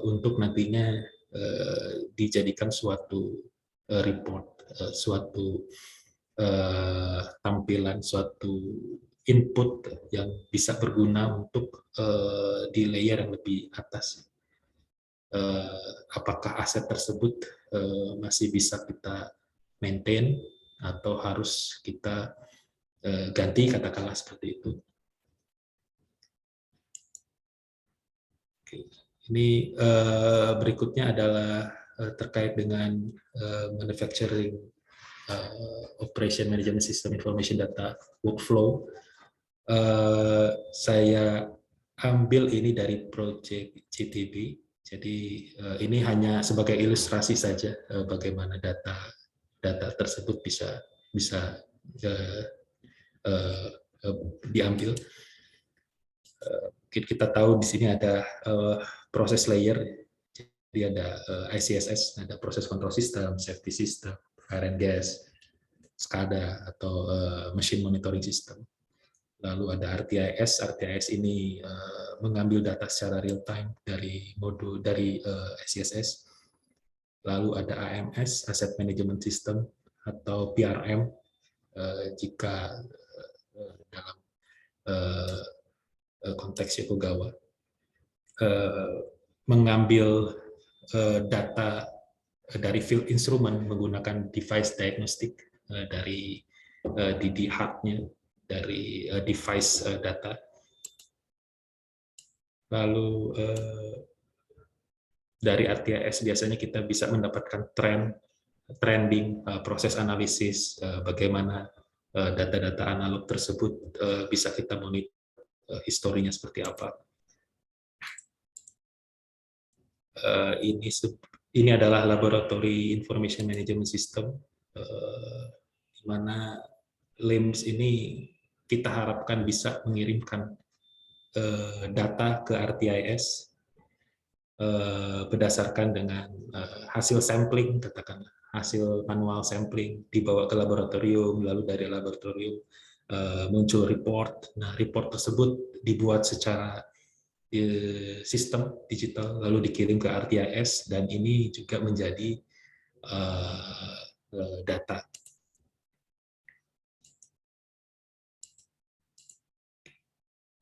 untuk nantinya dijadikan suatu report, suatu tampilan, suatu input yang bisa berguna untuk di layer yang lebih atas. Apakah aset tersebut masih bisa kita maintain atau harus kita ganti, katakanlah seperti itu. Oke. Ini berikutnya adalah terkait dengan manufacturing operation management system information data workflow. Saya ambil ini dari project GTB. Jadi ini hanya sebagai ilustrasi saja bagaimana data tersebut bisa diambil. Mungkin kita tahu di sini ada proses layer. Jadi ada ICSS, ada proses control system, safety system, fire and gas, SCADA atau machine monitoring system. Lalu ada RTIS. RTIS ini mengambil data secara real time dari modul dari ICSS. Lalu ada AMS, Asset Management System, atau PRM jika dalam konteks Yokogawa, mengambil data dari field instrument menggunakan device diagnostic dari DD-HUD-nya, dari device data. Lalu dari RTIS biasanya kita bisa mendapatkan trending, proses analisis, bagaimana data-data analog tersebut bisa kita monitor historinya seperti apa. Ini adalah Laboratory Information Management System, di mana LIMS ini kita harapkan bisa mengirimkan data ke RTIS berdasarkan dengan hasil sampling, katakanlah hasil manual sampling, dibawa ke laboratorium, lalu dari laboratorium muncul report. Nah, report tersebut dibuat secara sistem digital, lalu dikirim ke RTIS, dan ini juga menjadi data.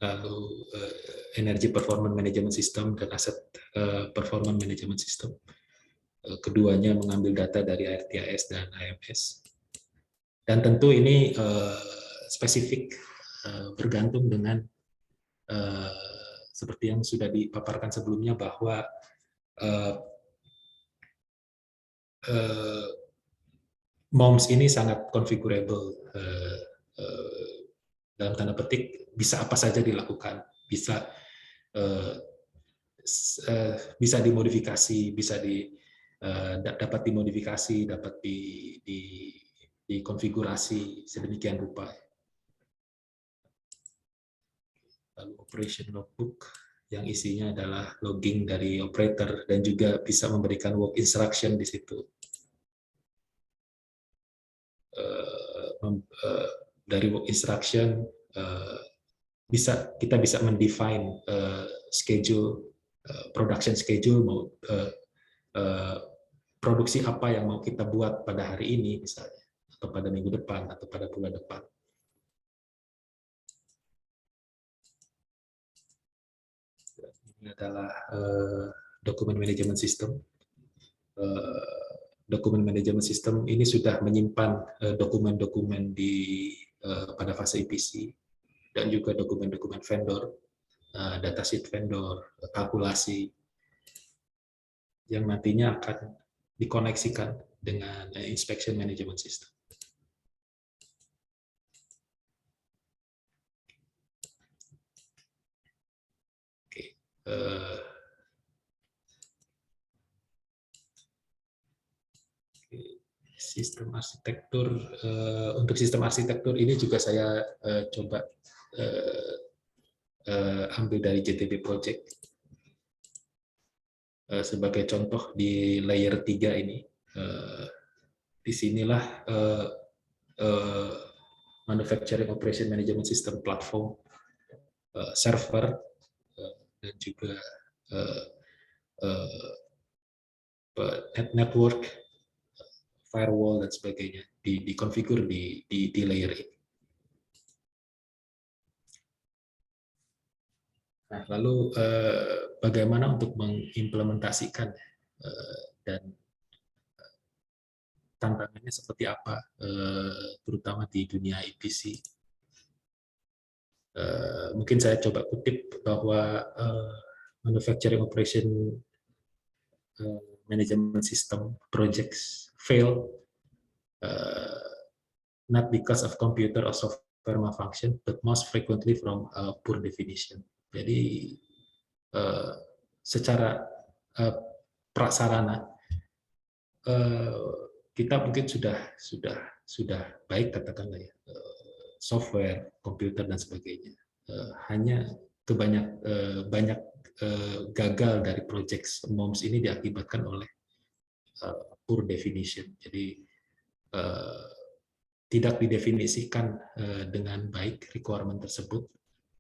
Lalu Energy Performance Management System dan Asset Performance Management System. Keduanya mengambil data dari RTIS dan AMS. Dan tentu ini spesifik, bergantung dengan seperti yang sudah dipaparkan sebelumnya, bahwa MOMS ini sangat configurable, dalam tanda petik bisa apa saja dilakukan, bisa dimodifikasi, dapat dimodifikasi, dapat dikonfigurasi sedemikian rupa. lalu operation logbook yang isinya adalah logging dari operator dan juga bisa memberikan work instruction di situ. Dari work instruction kita bisa mendefine schedule, production schedule, produksi apa yang mau kita buat pada hari ini misalnya, atau pada minggu depan atau pada bulan depan. Ini adalah dokumen manajemen sistem. Dokumen manajemen sistem ini sudah menyimpan dokumen-dokumen pada fase EPC dan juga dokumen-dokumen vendor, datasheet vendor, kalkulasi yang nantinya akan dikoneksikan dengan inspection management system. Oke. Sistem arsitektur, untuk sistem arsitektur ini juga saya coba ambil dari JTB Project. Sebagai contoh di layer 3 ini, disinilah manufacturing operation management system platform, server, dan juga network, firewall dan sebagainya dikonfigur di layer ini. Nah, lalu bagaimana untuk mengimplementasikan dan tantangannya seperti apa, terutama di dunia EPC. Mungkin saya coba kutip bahwa manufacturing operation management system projects fail not because of computer or software malfunction, but most frequently from poor definition. Jadi secara prasarana kita mungkin sudah baik, katakanlah ya, software, komputer dan sebagainya. Hanya banyak gagal dari project MOMS ini diakibatkan oleh poor definition. Jadi tidak didefinisikan dengan baik requirement tersebut,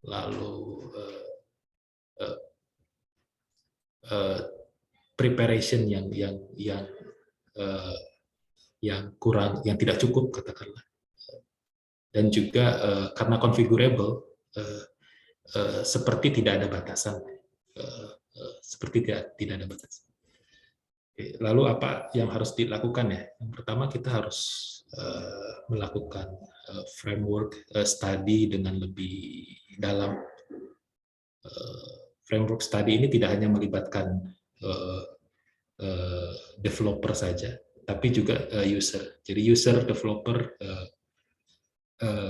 lalu preparation yang kurang, yang tidak cukup, katakanlah, dan juga karena configurable, seperti tidak ada batasan, tidak ada batasan. Lalu apa yang harus dilakukan ya? Yang pertama kita harus melakukan framework study dengan lebih dalam. Framework study ini tidak hanya melibatkan developer saja, tapi juga user. Jadi user, developer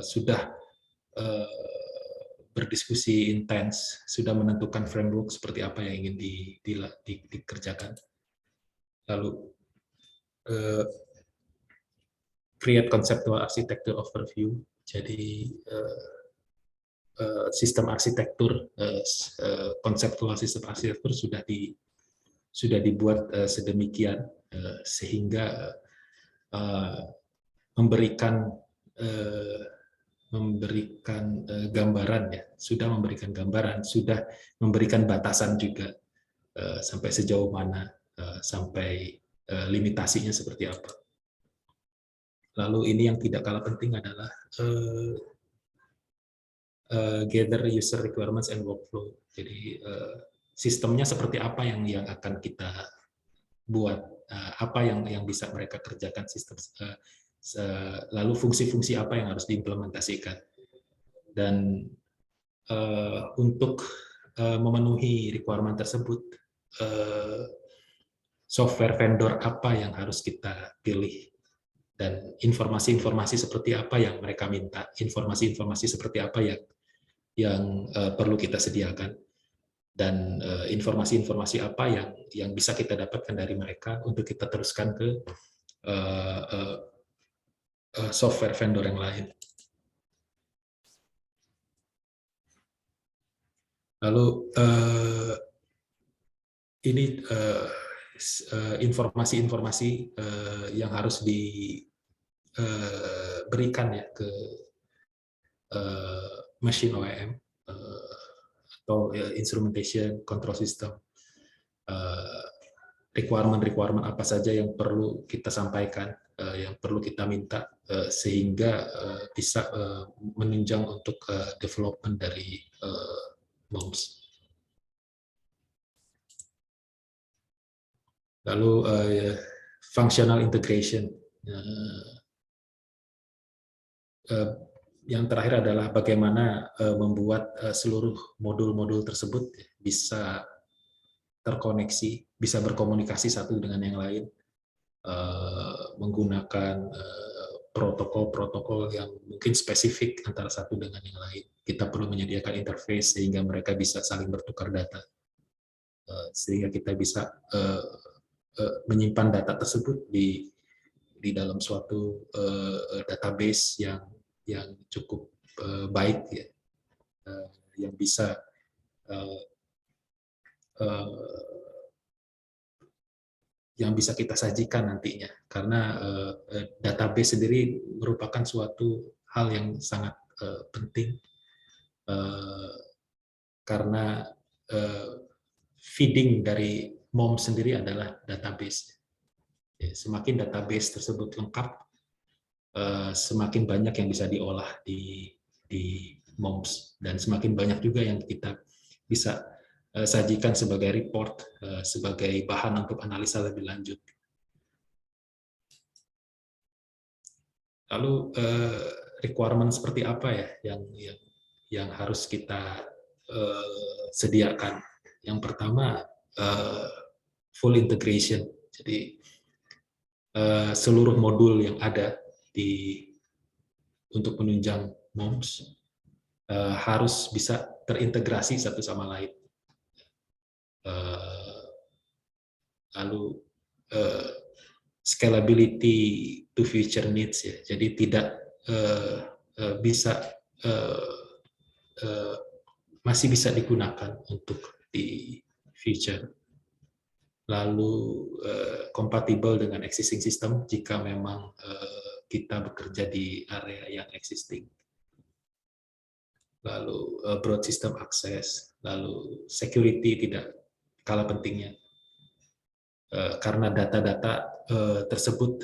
sudah berdiskusi intens, sudah menentukan framework seperti apa yang ingin dikerjakan. Lalu create conceptual architecture overview. Jadi sistem arsitektur, konseptual sistem arsitektur sudah dibuat sedemikian sehingga memberikan gambaran, ya, sudah memberikan gambaran, sudah memberikan batasan juga sampai sejauh mana, sampai limitasinya seperti apa. Lalu ini yang tidak kalah penting adalah gather user requirements and workflow. Jadi sistemnya seperti apa yang akan kita buat, apa yang bisa mereka kerjakan, sistem, lalu fungsi-fungsi apa yang harus diimplementasikan. Dan untuk memenuhi requirement tersebut, software vendor apa yang harus kita pilih, dan informasi-informasi seperti apa yang mereka minta, informasi-informasi seperti apa yang perlu kita sediakan, dan informasi-informasi apa yang bisa kita dapatkan dari mereka untuk kita teruskan ke software vendor yang lain. Lalu ini informasi-informasi yang harus diberikan ya ke machine OEM atau instrumentation control system, requirement apa saja yang perlu kita sampaikan, yang perlu kita minta, sehingga bisa menunjang untuk development dari MOMS. Lalu functional integration. Yang terakhir adalah bagaimana membuat seluruh modul-modul tersebut bisa terkoneksi, bisa berkomunikasi satu dengan yang lain, menggunakan protokol-protokol yang mungkin spesifik antara satu dengan yang lain. Kita perlu menyediakan interface sehingga mereka bisa saling bertukar data, sehingga kita bisa menyimpan data tersebut di dalam suatu database yang cukup baik ya, yang bisa kita sajikan nantinya, karena database sendiri merupakan suatu hal yang sangat penting, karena feeding dari MOM sendiri adalah database. Semakin database tersebut lengkap, semakin banyak yang bisa diolah di MOMS, dan semakin banyak juga yang kita bisa sajikan sebagai report, sebagai bahan untuk analisa lebih lanjut. Lalu requirement seperti apa ya yang harus kita sediakan? Yang pertama, full integration. Jadi seluruh modul yang ada untuk menunjang MOMS harus bisa terintegrasi satu sama lain. Lalu scalability to future needs ya. Jadi tidak masih bisa digunakan untuk di future. Lalu kompatibel dengan existing system jika memang kita bekerja di area yang existing. Lalu broad system access, lalu security tidak kalah pentingnya, karena data-data tersebut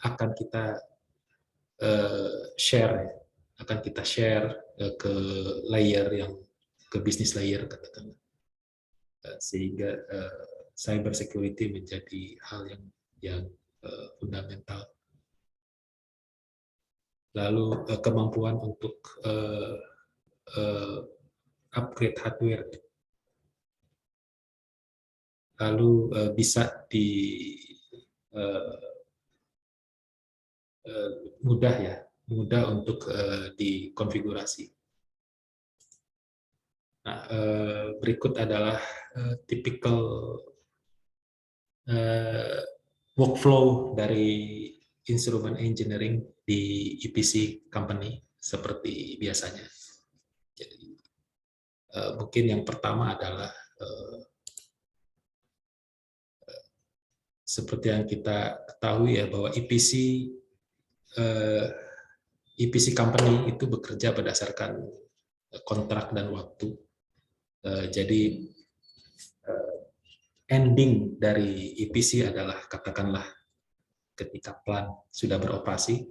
akan kita share ke layer yang ke business layer katakanlah, sehingga cyber security menjadi hal yang fundamental. Lalu kemampuan untuk upgrade hardware, lalu bisa mudah untuk dikonfigurasi. Nah, berikut adalah typical workflow dari instrument engineering di EPC company seperti biasanya. Jadi, mungkin yang pertama adalah seperti yang kita ketahui ya, bahwa EPC company itu bekerja berdasarkan kontrak dan waktu. Jadi ending dari EPC adalah katakanlah ketika plant sudah beroperasi,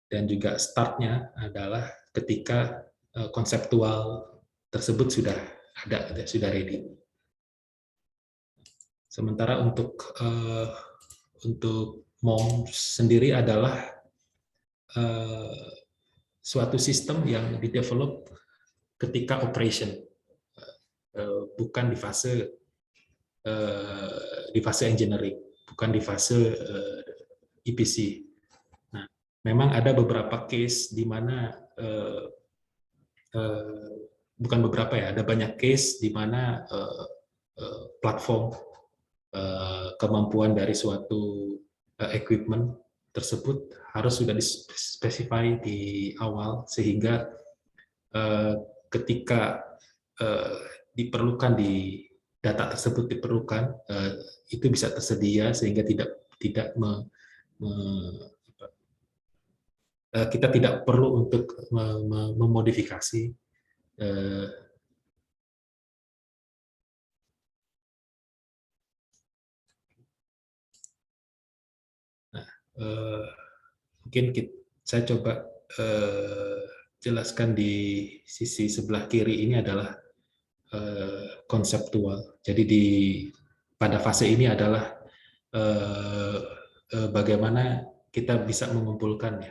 dan juga startnya adalah ketika konseptual tersebut sudah ada, sudah ready. Sementara untuk MOMS sendiri adalah suatu sistem yang didevelop ketika operation, bukan di fase engineering, bukan di fase EPC. Nah, memang ada beberapa case di mana bukan beberapa ya, ada banyak case di mana platform kemampuan dari suatu equipment tersebut harus sudah dispesify di awal, sehingga ketika diperlukan di data tersebut diperlukan, itu bisa tersedia sehingga tidak kita tidak perlu untuk memodifikasi mungkin saya coba jelaskan di sisi sebelah kiri ini adalah konseptual. Jadi pada fase ini adalah bagaimana kita bisa mengumpulkan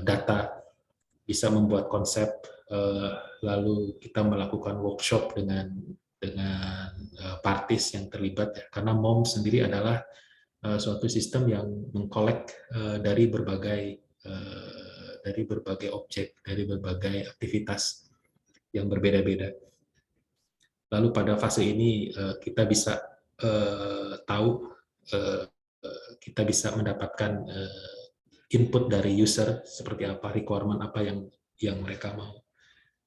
data, bisa membuat konsep, lalu kita melakukan workshop dengan parties yang terlibat ya. Karena MOM sendiri adalah suatu sistem yang mengkolek dari berbagai objek, dari berbagai aktivitas yang berbeda-beda. Lalu pada fase ini kita bisa tahu, kita bisa mendapatkan input dari user seperti apa, requirement apa yang mereka mau.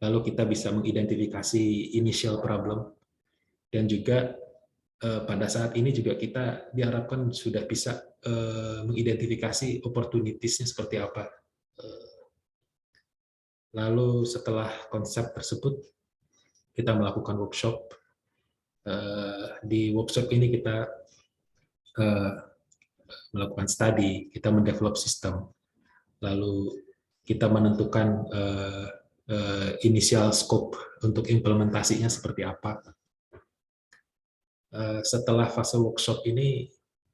Lalu kita bisa mengidentifikasi initial problem, dan juga pada saat ini juga kita diharapkan sudah bisa mengidentifikasi opportunities-nya seperti apa. Lalu setelah konsep tersebut, kita melakukan workshop. Di workshop ini kita melakukan study, kita mendevelop sistem, lalu kita menentukan initial scope untuk implementasinya seperti apa. Setelah fase workshop ini,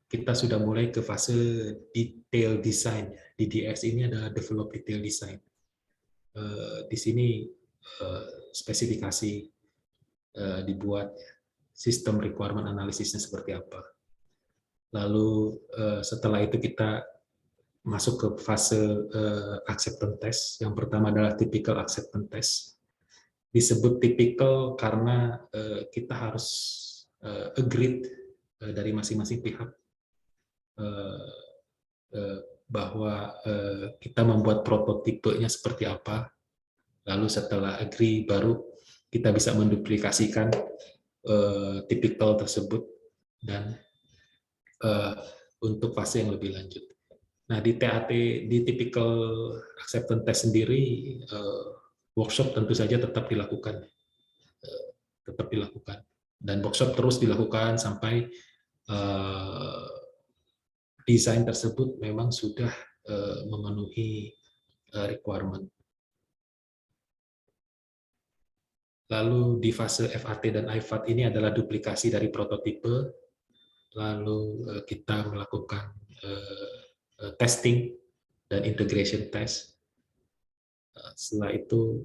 kita sudah mulai ke fase detail design. DDS ini adalah develop detail design. Di sini spesifikasi dibuat, sistem requirement analisisnya seperti apa. Lalu setelah itu kita masuk ke fase acceptance test. Yang pertama adalah typical acceptance test. Disebut typical karena kita harus agreed dari masing-masing pihak bahwa kita membuat prototipenya seperti apa. Lalu setelah agree baru kita bisa menduplikasikan typical tersebut dan untuk fase yang lebih lanjut. Nah, di TAT, di typical acceptance test sendiri, workshop tentu saja tetap dilakukan, dan workshop terus dilakukan sampai desain tersebut memang sudah memenuhi requirement. Lalu di fase FAT dan IFAT ini adalah duplikasi dari prototipe, lalu kita melakukan testing dan integration test. Setelah itu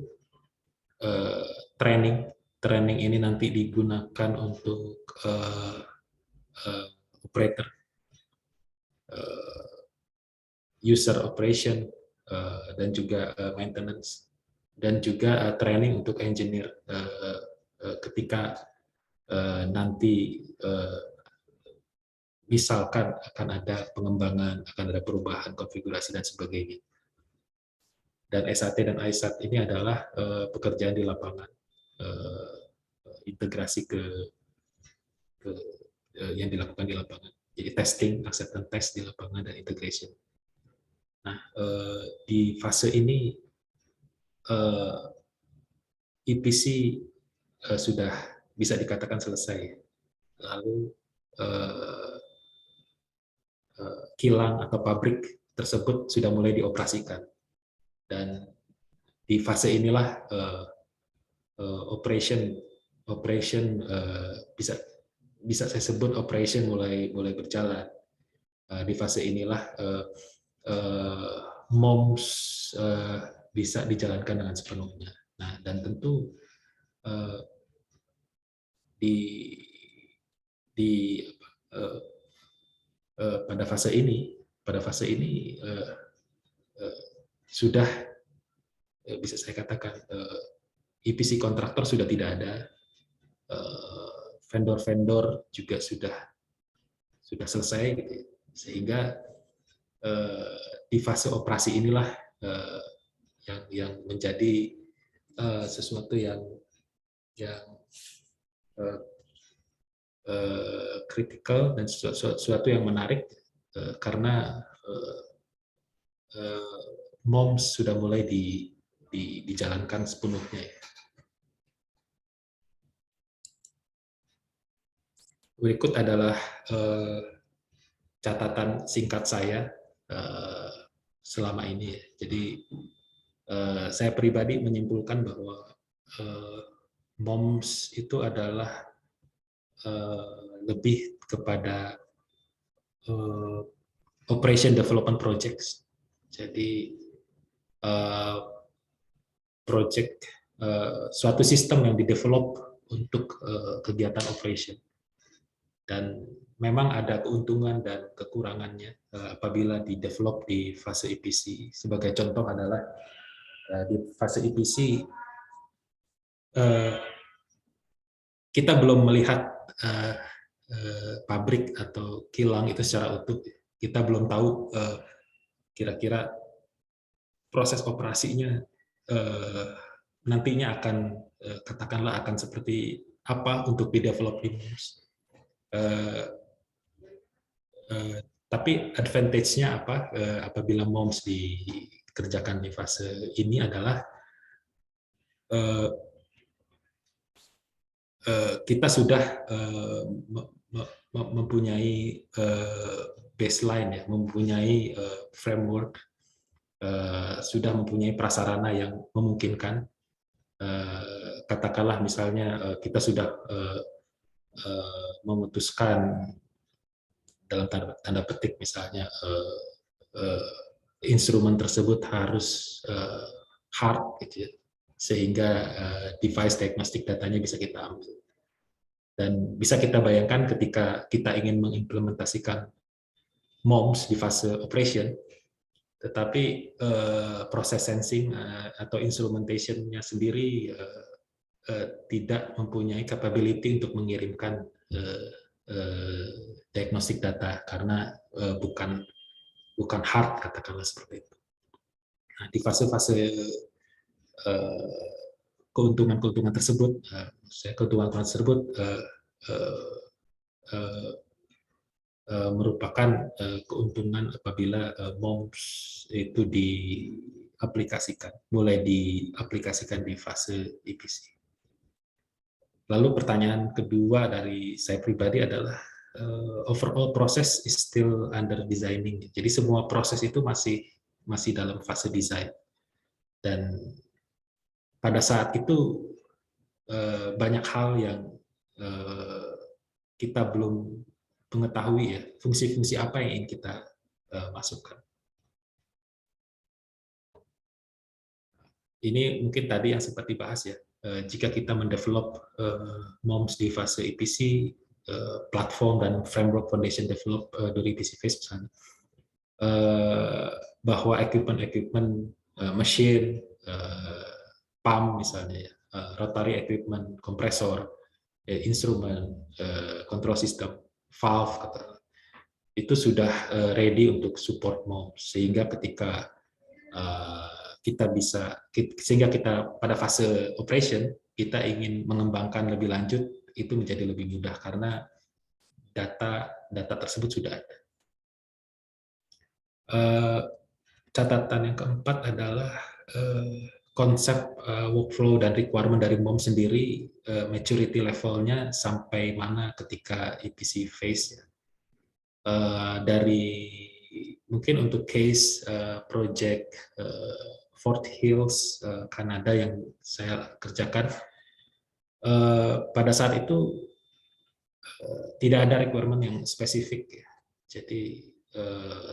training ini nanti digunakan untuk operator, user operation, dan juga maintenance, dan juga training untuk engineer ketika nanti misalkan akan ada pengembangan, akan ada perubahan konfigurasi dan sebagainya. Dan SAT dan ISAT ini adalah pekerjaan di lapangan, integrasi ke yang dilakukan di lapangan. Jadi testing, acceptance test di lapangan, dan integration. Nah, di fase ini EPC sudah bisa dikatakan selesai. Lalu kilang atau pabrik tersebut sudah mulai dioperasikan, dan di fase inilah operation bisa saya sebut operation mulai berjalan. Di fase inilah MOMS bisa dijalankan dengan sepenuhnya. Nah, dan tentu pada fase ini sudah bisa saya katakan EPC kontraktor sudah tidak ada, vendor-vendor juga sudah selesai, gitu. Sehingga di fase operasi inilah yang menjadi sesuatu yang kritikal dan sesuatu yang menarik karena MOMS sudah mulai dijalankan sepenuhnya. Berikut adalah catatan singkat saya selama ini. Jadi saya pribadi menyimpulkan bahwa MOMS itu adalah lebih kepada operation development projects. Jadi project suatu sistem yang didevelop untuk kegiatan operation. Dan memang ada keuntungan dan kekurangannya apabila di-develop di fase EPC. Sebagai contoh adalah di fase EPC kita belum melihat pabrik atau kilang itu secara utuh. Kita belum tahu kira-kira proses operasinya nantinya akan katakanlah akan seperti apa untuk di-develop di MOMS. Tapi advantage-nya apa apabila MOMS dikerjakan di fase ini adalah kita sudah mempunyai baseline, ya, mempunyai framework, sudah mempunyai prasarana yang memungkinkan. Katakanlah misalnya kita sudah memutuskan dalam tanda petik misalnya instrumen tersebut harus hard, gitu ya, sehingga device diagnostic datanya bisa kita ambil. Dan bisa kita bayangkan ketika kita ingin mengimplementasikan MOMS di fase operation, tetapi proses sensing atau instrumentation-nya sendiri tidak mempunyai capability untuk mengirimkan diagnostic data karena bukan hard, katakanlah seperti itu. Nah, di fase-fase keuntungan tersebut, merupakan keuntungan apabila MOMS itu mulai diaplikasikan di fase EPC. Lalu pertanyaan kedua dari saya pribadi adalah overall process is still under designing. Jadi semua proses itu masih dalam fase desain. Dan pada saat itu banyak hal yang kita belum mengetahui, ya, fungsi-fungsi apa yang ingin kita masukkan. Ini mungkin tadi yang sempat dibahas, ya. Jika kita mendevelop MOMS di fase EPC, platform dan framework foundation develop dari EPC phase misalnya, bahwa equipment, mesin, pump misalnya, ya, rotary equipment, kompresor, instrumen, control system, valve, itu sudah ready untuk support MOMS, sehingga ketika sehingga kita pada fase operation kita ingin mengembangkan lebih lanjut, itu menjadi lebih mudah karena data tersebut sudah ada. Catatan yang keempat adalah konsep workflow dan requirement dari MOMS sendiri, maturity levelnya sampai mana ketika EPC phase, ya. Dari mungkin untuk case project Fort Hills, Kanada yang saya kerjakan, pada saat itu tidak ada requirement yang spesifik, ya. Jadi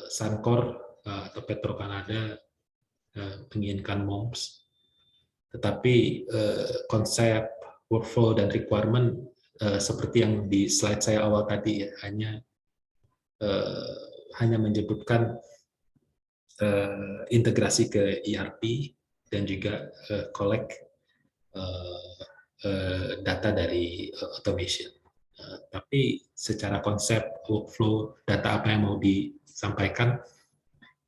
Suncor atau Petro-Canada menginginkan MOMS, tetapi konsep workflow dan requirement seperti yang di slide saya awal tadi, ya, hanya menyebutkan integrasi ke ERP dan juga collect data dari automation. Tapi secara konsep workflow, data apa yang mau disampaikan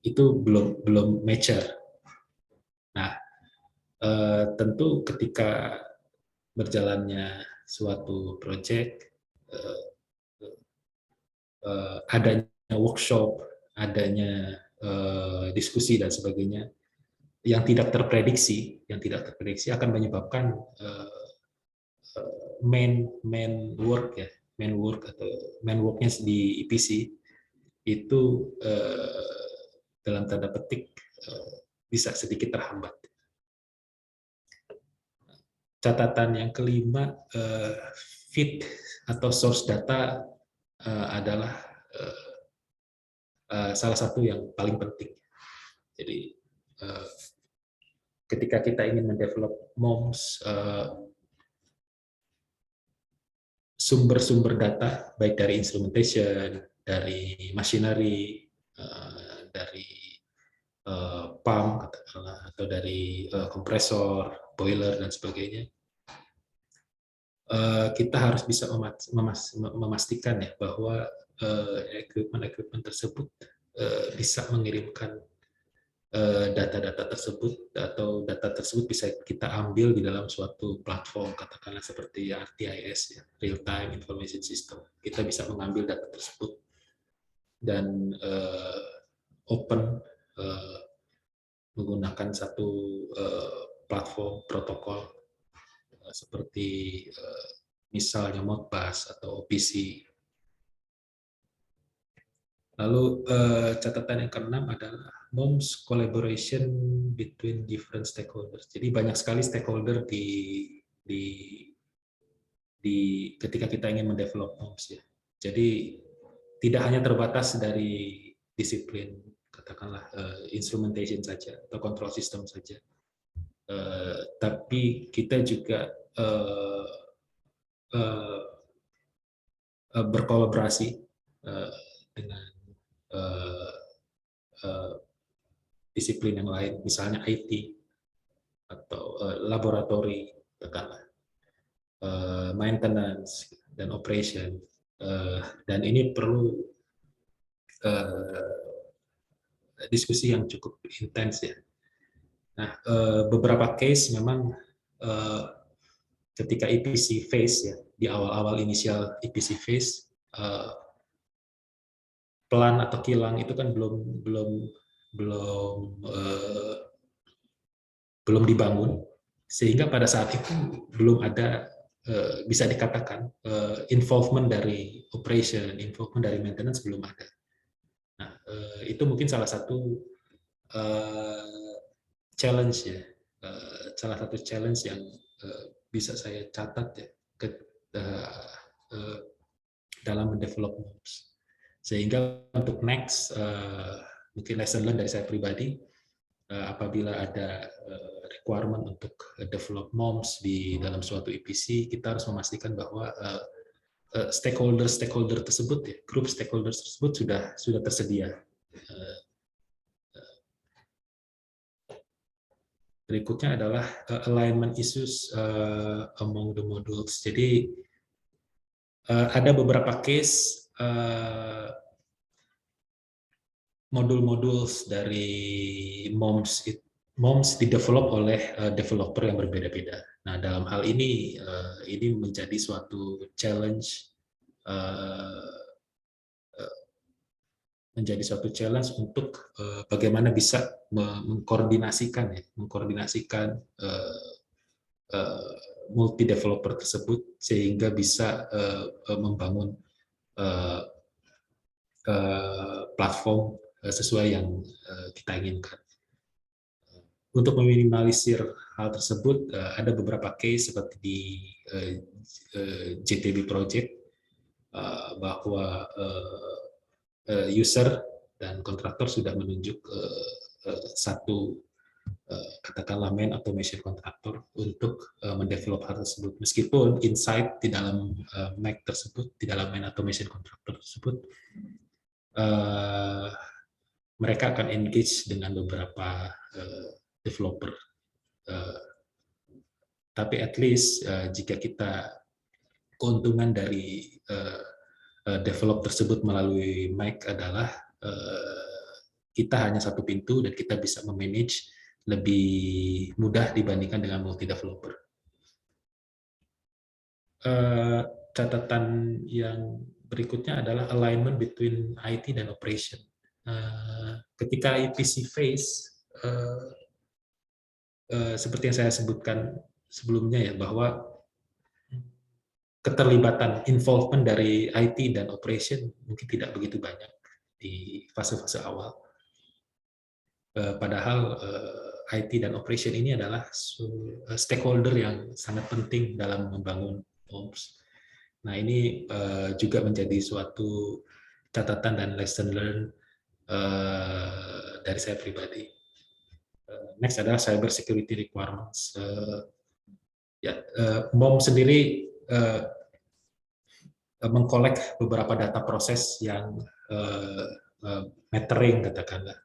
itu belum mature. Nah, tentu ketika berjalannya suatu proyek, adanya workshop, adanya diskusi dan sebagainya yang tidak terprediksi akan menyebabkan main worknya di EPC itu dalam tanda petik bisa sedikit terhambat. Catatan yang kelima, feed atau source data adalah salah satu yang paling penting. Jadi ketika kita ingin mendevelop MOMS, sumber-sumber data baik dari instrumentation, dari machinery, dari pump atau dari kompresor, boiler dan sebagainya, kita harus bisa memastikan ya bahwa equipment tersebut bisa mengirimkan data-data tersebut, atau data tersebut bisa kita ambil di dalam suatu platform, katakanlah seperti RTIS, ya, Real Time Information System. Kita bisa mengambil data tersebut dan open menggunakan satu platform protokol seperti misalnya Modbus atau OPC. Lalu catatan yang keenam adalah MOMS collaboration between different stakeholders. Jadi banyak sekali stakeholder ketika kita ingin mendevelop MOMS ya. Jadi tidak hanya terbatas dari disiplin katakanlah instrumentation saja atau control system saja, tapi kita juga berkolaborasi dengan disiplin yang lain, misalnya IT atau laboratori, maintenance dan operation, dan ini perlu diskusi yang cukup intens ya. Nah, beberapa case memang ketika EPC phase ya, di awal-awal inisial EPC phase, plan atau kilang itu kan belum dibangun, sehingga pada saat itu belum ada bisa dikatakan involvement dari operation, involvement dari maintenance belum ada. Nah, itu mungkin salah satu challenge ya, salah satu challenge yang bisa saya catat ya dalam mendevelop MOMS. Sehingga untuk next, mungkin lesson learned dari saya pribadi, apabila ada requirement untuk develop MOMS di dalam suatu EPC, kita harus memastikan bahwa stakeholder tersebut, ya, grup stakeholder tersebut sudah tersedia. Berikutnya adalah alignment issues among the modules. Jadi ada beberapa case modul-modul dari MOMS didevelop oleh developer yang berbeda-beda. Nah, dalam hal ini menjadi suatu challenge, untuk bagaimana bisa mengkoordinasikan multi developer tersebut sehingga bisa membangun platform sesuai yang kita inginkan. Untuk meminimalisir hal tersebut, ada beberapa case seperti di JTB project, bahwa user dan kontraktor sudah menunjuk satu katakanlah main automation kontraktor untuk mendevelop hal tersebut. Meskipun insight di dalam MAC tersebut, di dalam main automation kontraktor tersebut, mereka akan engage dengan beberapa developer. Tapi at least jika kita keuntungan dari develop tersebut melalui MAC adalah kita hanya satu pintu dan kita bisa memanage lebih mudah dibandingkan dengan multi developer. Catatan yang berikutnya adalah alignment between IT dan operation. Ketika EPC phase, seperti yang saya sebutkan sebelumnya ya, bahwa keterlibatan involvement dari IT dan operation mungkin tidak begitu banyak di fase-fase awal. Padahal IT dan operation ini adalah stakeholder yang sangat penting dalam membangun MOMS. Nah, ini juga menjadi suatu catatan dan lesson learned dari saya pribadi. Next adalah cyber security requirements. MOM sendiri mengkolek beberapa data proses yang metering, katakanlah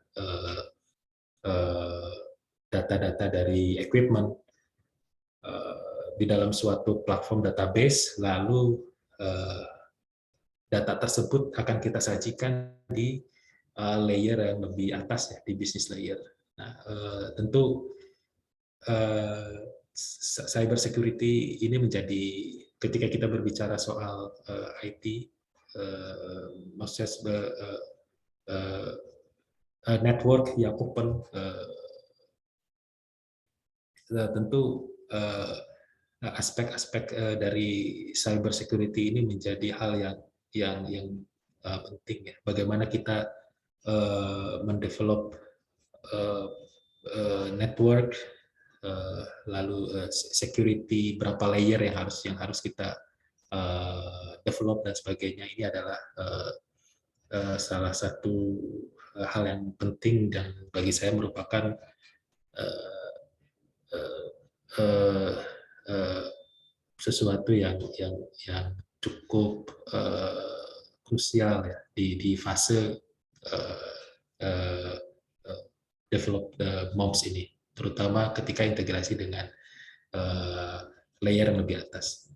data-data dari equipment di dalam suatu platform database, lalu data tersebut akan kita sajikan di layer yang lebih atas ya, di business layer. Nah, tentu cyber security ini menjadi, ketika kita berbicara soal IT, maksudnya network yang open, tentu aspek-aspek dari cyber security ini menjadi hal yang penting ya. Bagaimana kita mendevelop network, lalu security berapa layer yang harus kita develop dan sebagainya. Ini adalah salah satu hal yang penting dan bagi saya merupakan sesuatu yang cukup krusial ya di fase develop MOMS ini, terutama ketika integrasi dengan layer yang lebih atas.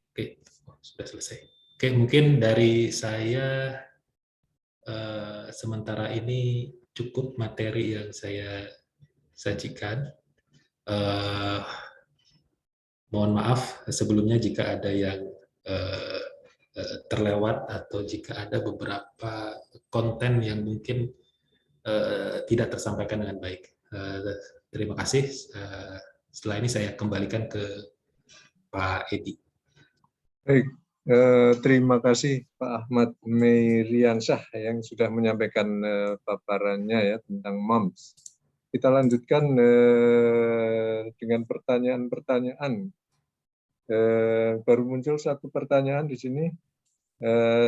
Oke, sudah selesai. Oke, mungkin dari saya sementara ini cukup materi yang saya sajikan. Mohon maaf sebelumnya jika ada yang terlewat atau jika ada beberapa konten yang mungkin tidak tersampaikan dengan baik. Terima kasih. Setelah ini saya kembalikan ke Pak Edi. Baik, terima kasih Pak Ahmad Meiriansyah yang sudah menyampaikan paparannya ya tentang MOMS. Kita lanjutkan dengan pertanyaan-pertanyaan. Baru muncul satu pertanyaan di sini.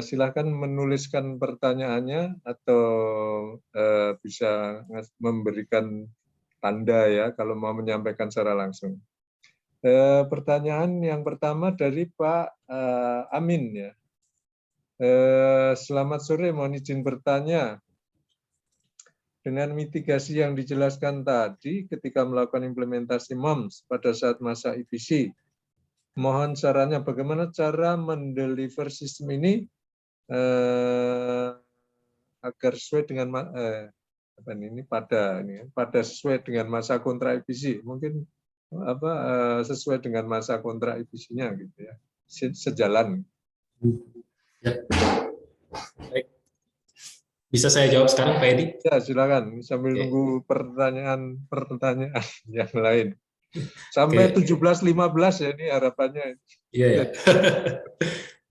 Silakan menuliskan pertanyaannya atau bisa memberikan tanda ya kalau mau menyampaikan secara langsung. Pertanyaan yang pertama dari Pak Amin ya. Selamat sore, mohon izin bertanya. Dengan mitigasi yang dijelaskan tadi ketika melakukan implementasi MOMS pada saat masa EPC, mohon sarannya bagaimana cara mendeliver sistem ini agar sesuai dengan pada sesuai dengan masa kontrak EPC. Mungkin sesuai dengan masa kontrak EPC-nya gitu ya. Sejalan. Ya. Baik. Bisa saya jawab sekarang, Pak Edi? Ya, silakan. Sambil nunggu pertanyaan yang lain. Sampai 17.15 ya ini harapannya. Iya, ya.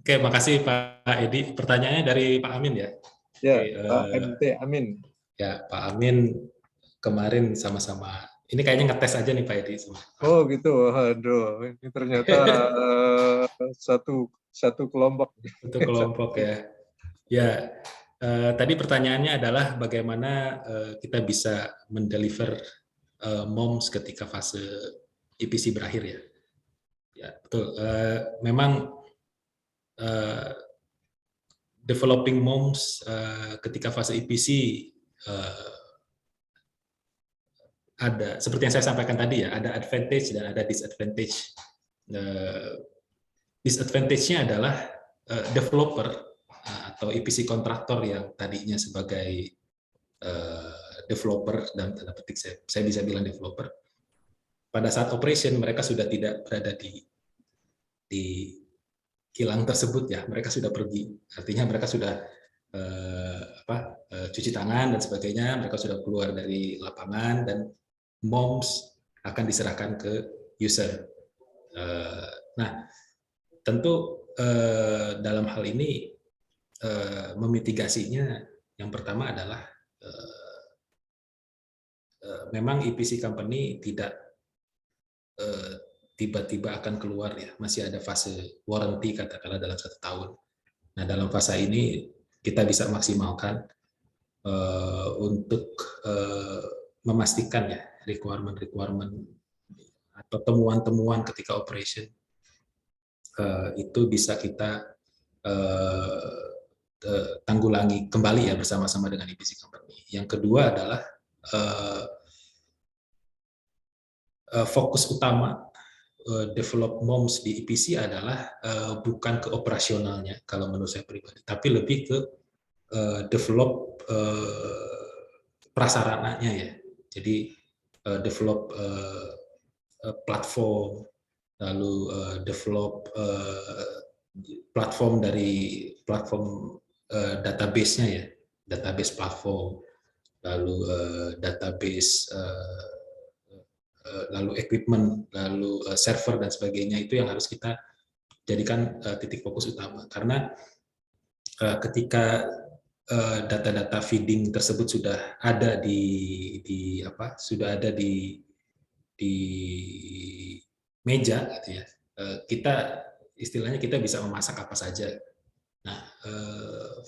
Oke, makasih Pak Edi. Pertanyaannya dari Pak Amin ya? Ya, Pak MT Amin. Ya, Pak Amin kemarin sama-sama. Ini kayaknya ngetes aja nih Pak Edi. Oh gitu, aduh. Ini ternyata satu kelompok. Satu kelompok ya. Ya, tadi pertanyaannya adalah bagaimana kita bisa mendeliver MOMS ketika fase EPC berakhir ya. Ya, betul. Memang developing MOMS ketika fase EPC ada, seperti yang saya sampaikan tadi ya, ada advantage dan ada disadvantage. Disadvantage-nya adalah developer atau EPC kontraktor yang tadinya sebagai developer, dan tanda petik saya bisa bilang developer, pada saat operation mereka sudah tidak berada di kilang tersebut ya, mereka sudah pergi, artinya mereka sudah cuci tangan dan sebagainya, mereka sudah keluar dari lapangan dan MOMS akan diserahkan ke user. Nah, tentu dalam hal ini memitigasinya yang pertama adalah memang EPC company tidak tiba-tiba akan keluar ya, masih ada fase warranty katakanlah dalam 1 tahun. Nah, dalam fase ini kita bisa maksimalkan untuk memastikan ya requirement atau temuan-temuan ketika operation itu bisa kita tanggulangi kembali ya bersama-sama dengan EPC company. Yang kedua adalah fokus utama develop MOMS di EPC adalah bukan ke operasionalnya kalau menurut saya pribadi, tapi lebih ke develop prasarananya ya. Jadi develop platform, lalu develop platform database-nya ya, database platform, lalu database, lalu equipment, lalu server dan sebagainya, itu yang harus kita jadikan titik fokus utama. Karena ketika data-data feeding tersebut sudah ada di meja gitu ya, kita istilahnya kita bisa memasak apa saja. Nah,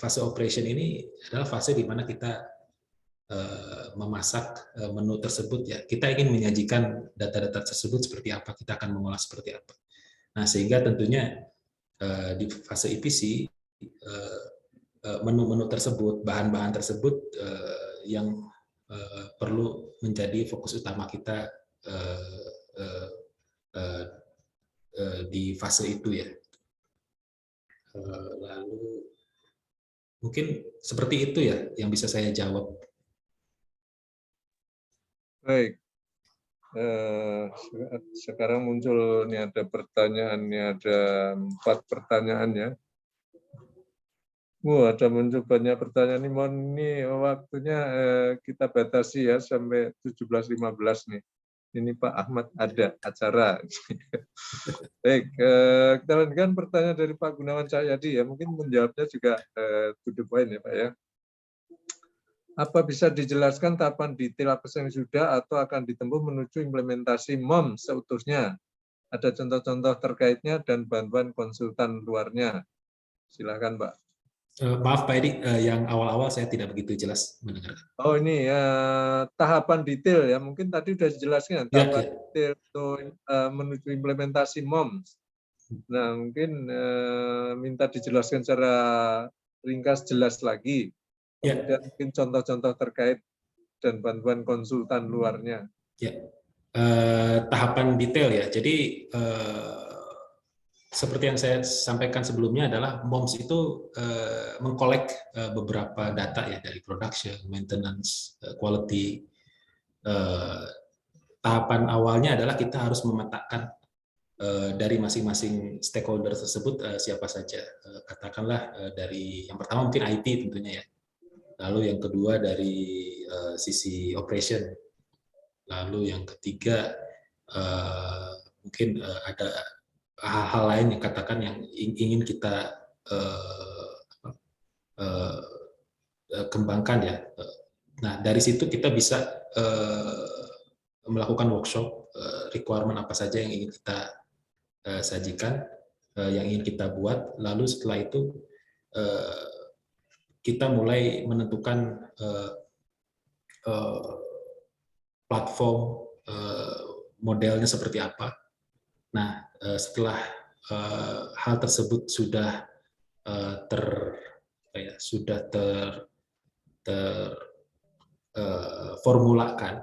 fase operation ini adalah fase di mana kita memasak menu tersebut ya. Kita ingin menyajikan data-data tersebut seperti apa, kita akan mengolah seperti apa. Nah, sehingga tentunya di fase EPC menu-menu tersebut, bahan-bahan tersebut yang perlu menjadi fokus utama kita di fase itu ya. Lalu mungkin seperti itu ya yang bisa saya jawab. Baik. Sekarang muncul ini ada pertanyaan, ini ada 4 pertanyaan ya. Ada muncul banyak pertanyaan ini waktunya kita batasi ya sampai 17.15 nih. Ini Pak Ahmad ada acara. Baik, kita lanjutkan pertanyaan dari Pak Gunawan Cahyadi ya. Mungkin menjawabnya juga to the point ya Pak ya. Apa bisa dijelaskan tahapan detail apa yang sudah atau akan ditempuh menuju implementasi MOM seutuhnya? Ada contoh-contoh terkaitnya dan bantuan konsultan luarnya. Silakan Pak. Maaf Pak Edi, yang awal-awal saya tidak begitu jelas mendengarkan. Oh ini tahapan detail ya, mungkin tadi sudah dijelaskan tahapan detail untuk menuju implementasi MOM. Nah mungkin minta dijelaskan secara ringkas jelas lagi. Kemudian mungkin contoh-contoh terkait dan bantuan konsultan luarnya. Ya, tahapan detail ya. Jadi seperti yang saya sampaikan sebelumnya adalah MOMS itu mengkolek beberapa data ya dari production, maintenance, quality. Tahapan awalnya adalah kita harus memetakan dari masing-masing stakeholder tersebut siapa saja. Katakanlah dari yang pertama mungkin IT tentunya ya. Lalu yang kedua dari sisi operation, lalu yang ketiga mungkin ada hal-hal lain yang katakan yang ingin kita kembangkan ya. Nah dari situ kita bisa melakukan workshop requirement apa saja yang ingin kita sajikan, yang ingin kita buat, lalu setelah itu kita mulai menentukan platform modelnya seperti apa. Nah, setelah hal tersebut sudah terformulakan,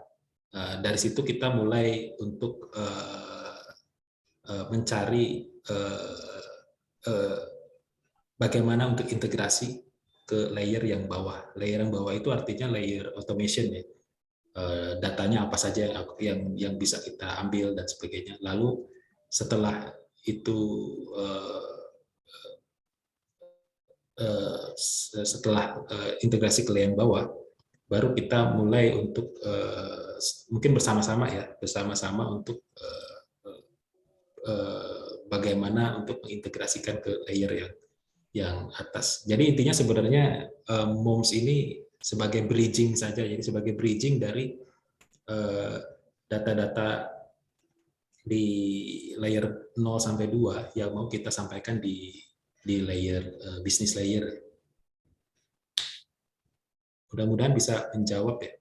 dari situ kita mulai untuk mencari bagaimana untuk integrasi ke layer yang bawah. Layer yang bawah itu artinya layer automation ya. datanya apa saja yang bisa kita ambil dan sebagainya. Lalu setelah itu setelah integrasi ke layer bawah, baru kita mulai untuk mungkin bersama-sama untuk bagaimana untuk mengintegrasikan ke layer yang atas. Jadi intinya sebenarnya MOMS ini sebagai bridging saja, jadi sebagai bridging dari data-data di layer 0 sampai 2 yang mau kita sampaikan di layer bisnis layer. Mudah-mudahan bisa menjawab ya.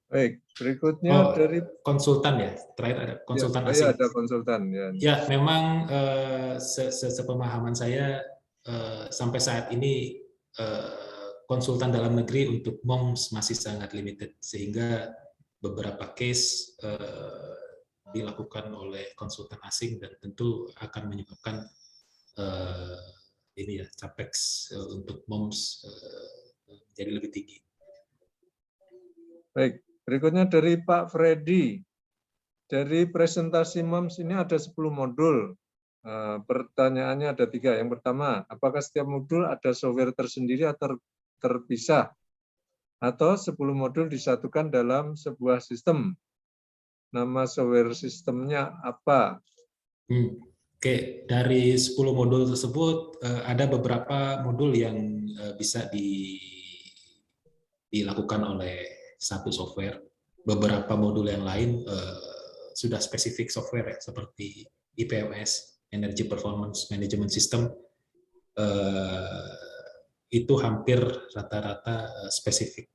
Baik, berikutnya dari konsultan ya, terakhir ada konsultan ya, asing. ada konsultan ya. Ya, memang sepemahaman saya sampai saat ini konsultan dalam negeri untuk MOMS masih sangat limited, sehingga beberapa case dilakukan oleh konsultan asing dan tentu akan menyebabkan ini ya capex untuk MOMS jadi lebih tinggi. Baik, berikutnya dari Pak Freddy. Dari presentasi MOMS ini ada 10 modul. Pertanyaannya ada 3. Yang pertama, apakah setiap modul ada software tersendiri atau terpisah? Atau 10 modul disatukan dalam sebuah sistem? Nama software sistemnya apa? Oke, dari 10 modul tersebut ada beberapa modul yang bisa dilakukan oleh satu software. Beberapa modul yang lain sudah spesifik software ya, seperti IPMS, Energy Performance Management System, itu hampir rata-rata spesifik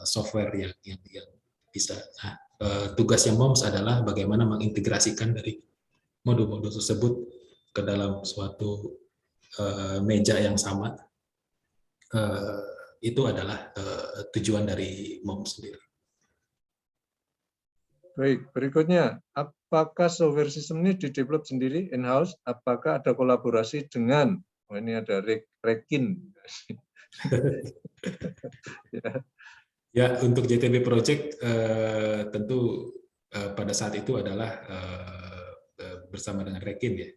software yang bisa. Nah, tugasnya MOMS adalah bagaimana mengintegrasikan dari modul-modul tersebut ke dalam suatu meja yang sama. Itu adalah tujuan dari MOMS sendiri. Baik, berikutnya, apakah software sistem ini didevelop sendiri in-house? Apakah ada kolaborasi dengan, ini ada Rekin. Ya, untuk JTB Project tentu pada saat itu adalah bersama dengan Rekin ya.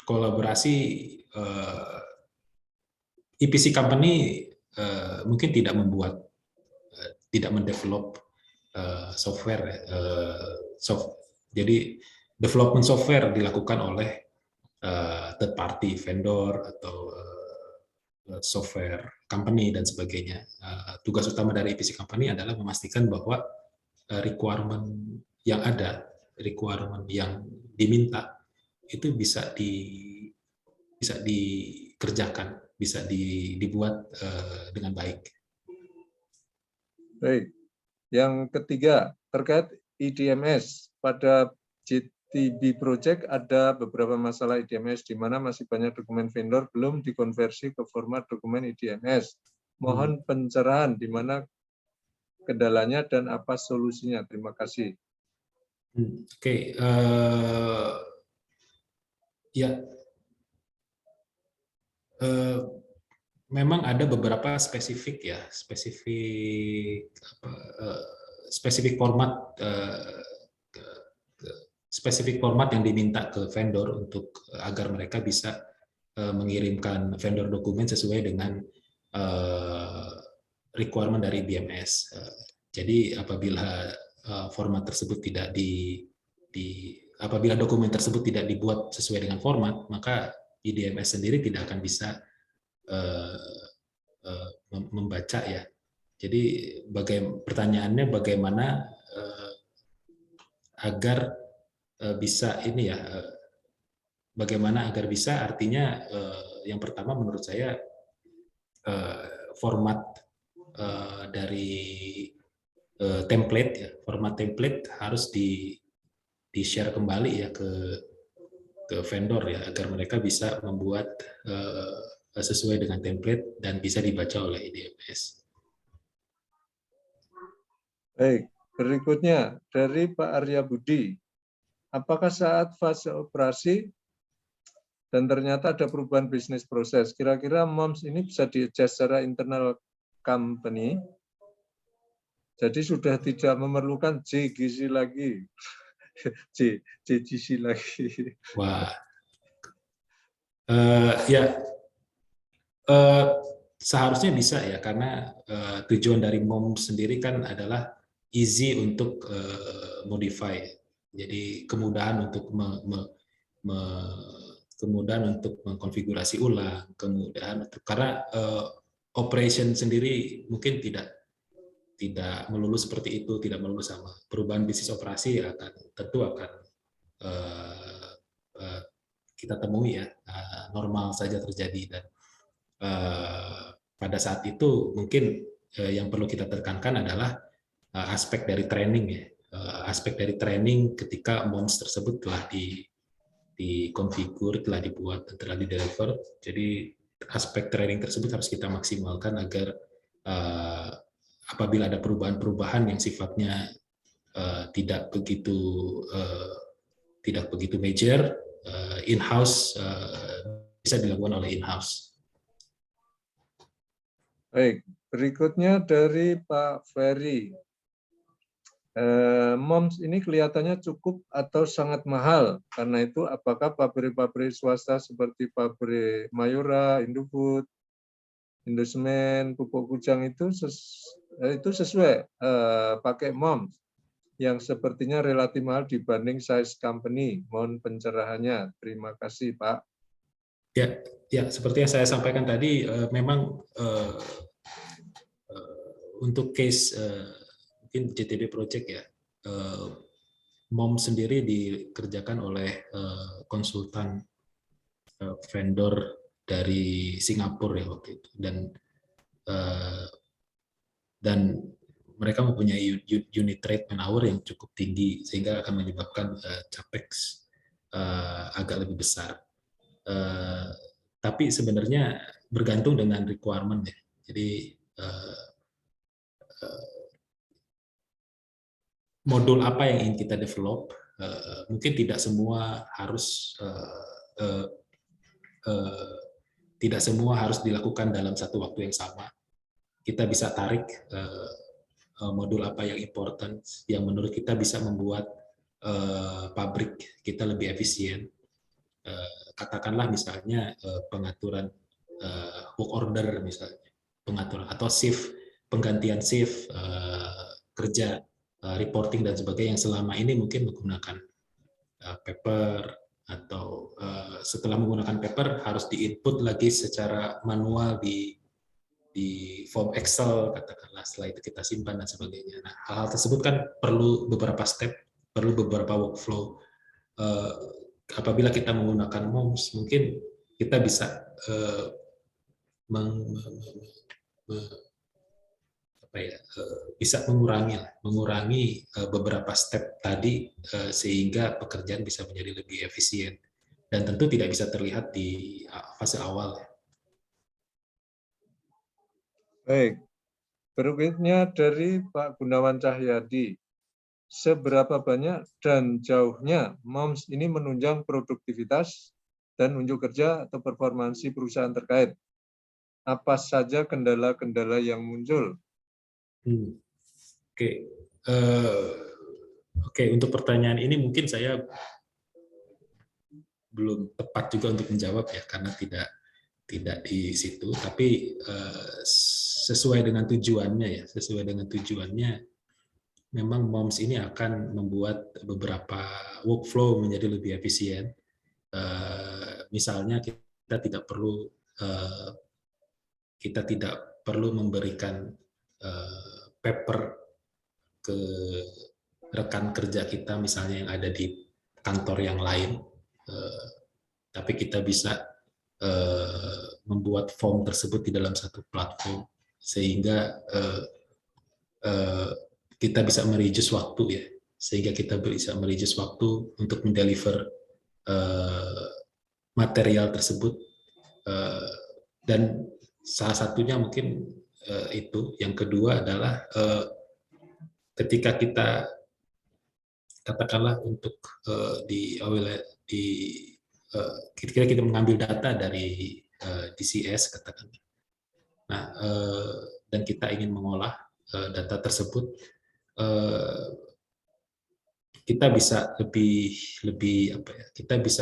Kolaborasi EPC company mungkin tidak mendevelop software. Jadi development software dilakukan oleh third party vendor atau software company dan sebagainya. Tugas utama dari EPC company adalah memastikan bahwa requirement yang ada, requirement yang diminta itu bisa dikerjakan, bisa dibuat dengan baik. Baik. Yang ketiga, terkait IDMS. Pada JTB Project ada beberapa masalah IDMS di mana masih banyak dokumen vendor belum dikonversi ke format dokumen IDMS. Mohon pencerahan di mana kendalanya dan apa solusinya. Terima kasih. Oke. Ya. Memang ada beberapa spesifik format yang diminta ke vendor untuk agar mereka bisa mengirimkan vendor dokumen sesuai dengan requirement dari BMS. Jadi apabila format tersebut apabila dokumen tersebut tidak dibuat sesuai dengan format, maka IDMS sendiri tidak akan bisa membaca ya. Jadi pertanyaannya bagaimana agar bisa ini ya, bagaimana agar bisa, artinya yang pertama menurut saya format dari template ya, format template harus di-share kembali ya ke vendor ya, agar mereka bisa membuat sesuai dengan template dan bisa dibaca oleh IDMS. Baik, berikutnya dari Pak Arya Budi. Apakah saat fase operasi dan ternyata ada perubahan bisnis proses, kira-kira MOMS ini bisa di-adjust secara internal company Jadi sudah tidak memerlukan JGC lagi. JGC lagi. Wah, ya seharusnya bisa ya, karena tujuan dari MOM sendiri kan adalah easy untuk modify. Jadi kemudahan untuk kemudahan untuk mengkonfigurasi ulang, kemudahan untuk, karena operation sendiri mungkin tidak melulu seperti itu, tidak melulu sama. Perubahan bisnis operasi tentu akan kita temui ya, normal saja terjadi, dan pada saat itu mungkin yang perlu kita tekankan adalah aspek dari training ya, aspek dari training ketika MOMS tersebut telah dikonfigur, telah dibuat, telah di-deliver. Jadi aspek training tersebut harus kita maksimalkan agar apabila ada perubahan-perubahan yang sifatnya tidak begitu major, in-house bisa dilakukan oleh in-house. Baik, berikutnya dari Pak Ferry. MOMS ini kelihatannya cukup atau sangat mahal. Karena itu, apakah pabrik-pabrik swasta seperti pabrik Mayora, Indofood, Indosemen, Pupuk Kujang itu sesuai pakai MOMS yang sepertinya relatif mahal dibanding size company? Mohon pencerahannya. Terima kasih, Pak. Ya, seperti yang saya sampaikan tadi, memang untuk case mungkin JTB Project ya, MOM sendiri dikerjakan oleh konsultan vendor dari Singapura ya waktu itu, dan mereka mempunyai unit rate man hour yang cukup tinggi sehingga akan menyebabkan capex agak lebih besar. Tapi sebenarnya bergantung dengan requirement ya. Jadi modul apa yang ingin kita develop, mungkin tidak semua harus dilakukan dalam satu waktu yang sama. Kita bisa tarik modul apa yang important, yang menurut kita bisa membuat pabrik kita lebih efisien. Katakanlah misalnya pengaturan work order misalnya, pengaturan atau shift, penggantian shift kerja, reporting dan sebagainya, yang selama ini mungkin menggunakan paper, atau setelah menggunakan paper harus di-input lagi secara manual di form Excel katakanlah, setelah itu kita simpan dan sebagainya. Nah, hal-hal tersebut kan perlu beberapa step, perlu beberapa workflow. Apabila kita menggunakan MOMS, mungkin kita bisa bisa mengurangi beberapa step tadi, sehingga pekerjaan bisa menjadi lebih efisien, dan tentu tidak bisa terlihat di fase awal. Baik, berikutnya dari Pak Gunawan Cahyadi. Seberapa banyak dan jauhnya MOMS ini menunjang produktivitas dan unjuk kerja atau performansi perusahaan terkait? Apa saja kendala-kendala yang muncul? Oke, untuk pertanyaan ini mungkin saya belum tepat juga untuk menjawab ya, karena tidak di situ. Tapi sesuai dengan tujuannya, memang MOMS ini akan membuat beberapa workflow menjadi lebih efisien. Misalnya kita tidak perlu memberikan paper ke rekan kerja kita misalnya yang ada di kantor yang lain, tapi kita bisa membuat form tersebut di dalam satu platform, sehingga kita bisa mereduce waktu ya, sehingga kita bisa mereduce waktu untuk mendeliver material tersebut, dan salah satunya mungkin itu. Yang kedua adalah ketika kita katakanlah untuk kita mengambil data dari DCS katakanlah, nah dan kita ingin mengolah data tersebut, kita bisa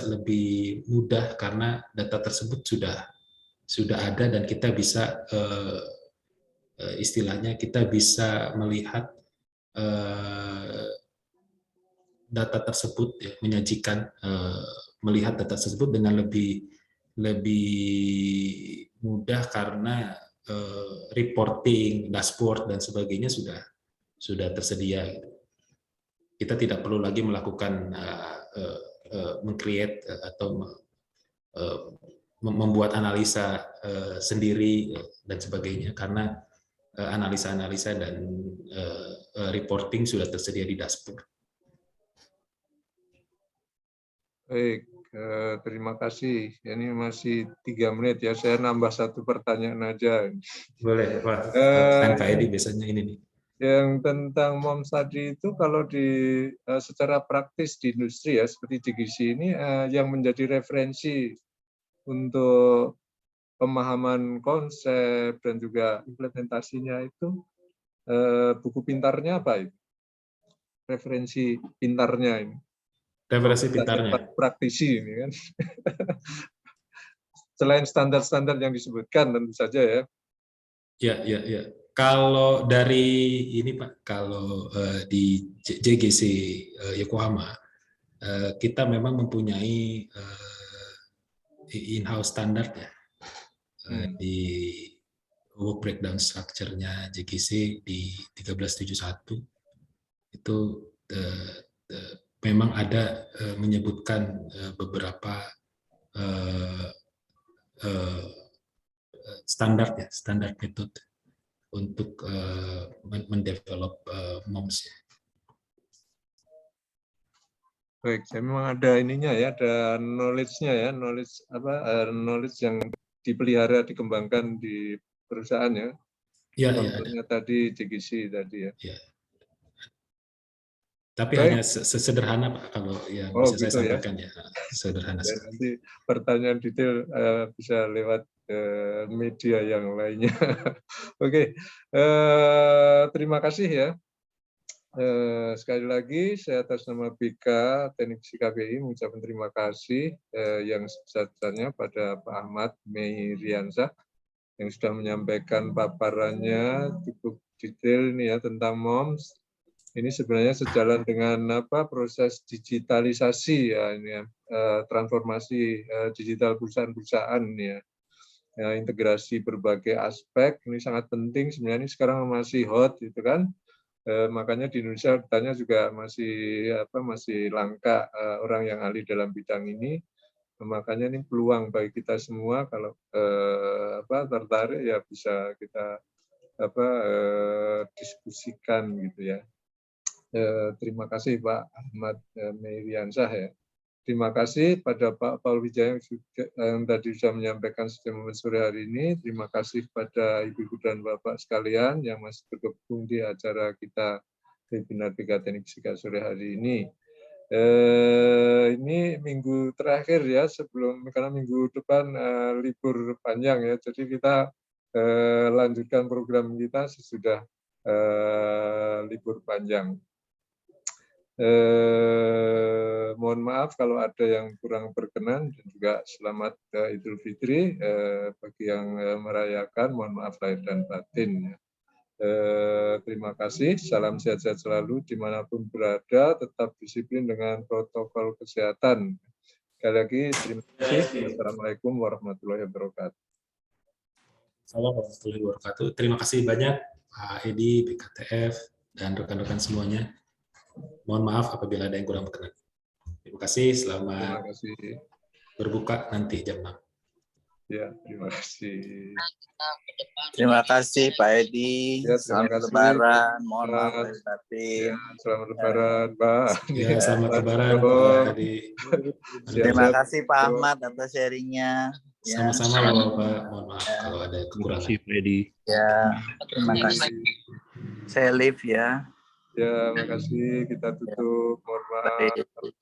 lebih mudah karena data tersebut sudah ada dan kita bisa istilahnya kita bisa melihat data tersebut, ya, menyajikan melihat data tersebut dengan lebih mudah karena reporting, dashboard dan sebagainya sudah tersedia. Kita tidak perlu lagi melakukan meng-create atau membuat analisa sendiri dan sebagainya karena analisa-analisa dan reporting sudah tersedia di dashboard. Baik, terima kasih. Ini masih 3 menit ya. Saya nambah 1 pertanyaan aja. Boleh, Pak. Pertanyaan Pak Edi biasanya ini nih. Yang tentang MOMS tadi itu kalau secara praktis di industri ya seperti JGC ini yang menjadi referensi untuk pemahaman konsep dan juga implementasinya itu buku pintarnya apa itu? Referensi pintarnya ini. Referensi pintarnya. Praktisi ini kan. Selain standar-standar yang disebutkan tentu saja ya. Ya. Kalau dari ini Pak, kalau di JGC Yokohama, kita memang mempunyai in-house standard ya. Di work breakdown structure-nya JGC di 1371 itu memang ada menyebutkan beberapa standar metode untuk mendevelop MOMS. Baik, saya memang ada ininya ya, ada knowledge-nya ya, knowledge yang dipelihara, dikembangkan di perusahaan ya. Contohnya tadi JGC tadi ya. Tapi baik. Hanya sederhana Pak, kalau yang bisa gitu saya sampaikan ya, sederhana. Ya, nanti pertanyaan detail bisa lewat media yang lainnya. Oke, terima kasih ya. Sekali lagi saya atas nama BK Teknik KBI mengucapkan terima kasih yang sebesar-besarnya pada Pak Ahmad Meiriansyah yang sudah menyampaikan paparannya cukup detail ini ya tentang MOMS. Ini sebenarnya sejalan dengan proses digitalisasi ya ini ya, transformasi digital perusahaan-perusahaan ini ya. Integrasi berbagai aspek ini sangat penting sebenarnya, ini sekarang masih hot gitu kan. Makanya di Indonesia datanya juga masih langka orang yang ahli dalam bidang ini. Makanya ini peluang bagi kita semua kalau tertarik ya bisa kita diskusikan gitu ya. Terima kasih Pak Ahmad Meiriansyah ya. Terima kasih pada Pak Paul Wijaya yang tadi sudah menyampaikan sistem sore hari ini. Terima kasih pada Ibu dan Bapak sekalian yang masih bergabung di acara kita webinar BK Teknik Fisika sore hari ini. Ini minggu terakhir ya karena minggu depan libur panjang ya. Jadi kita lanjutkan program kita sesudah libur panjang. Mohon maaf kalau ada yang kurang berkenan dan juga selamat Idul Fitri bagi yang merayakan, mohon maaf lahir dan batin. Terima kasih, salam sehat-sehat selalu dimanapun berada, tetap disiplin dengan protokol kesehatan. Sekali lagi terima kasih. Assalamualaikum warahmatullahi wabarakatuh. Assalamualaikum warahmatullahi wabarakatuh. Terima kasih banyak Pak Edi, BKTF, dan rekan-rekan semuanya. Mohon maaf apabila ada yang kurang berkenan. Terima kasih, selamat berbuka nanti jam 6. Ya, terima kasih. Terima kasih Pak Edi. Ya, selamat Lebaran. Mohon maaf lahir batin. Ya, selamat Lebaran, Pak. Ya, selamat Lebaran Pak Edi. Terima kasih Pak Ahmad atas sharingnya. Sama-sama ya Bapak. Mohon maaf kalau ada kekurangan. Terima kasih Pak Edi. Ya, terima kasih. Saya live ya. Ya, makasih. Kita tutup. Mohon maaf.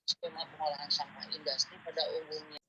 Skema pengolahan sampah industri pada umumnya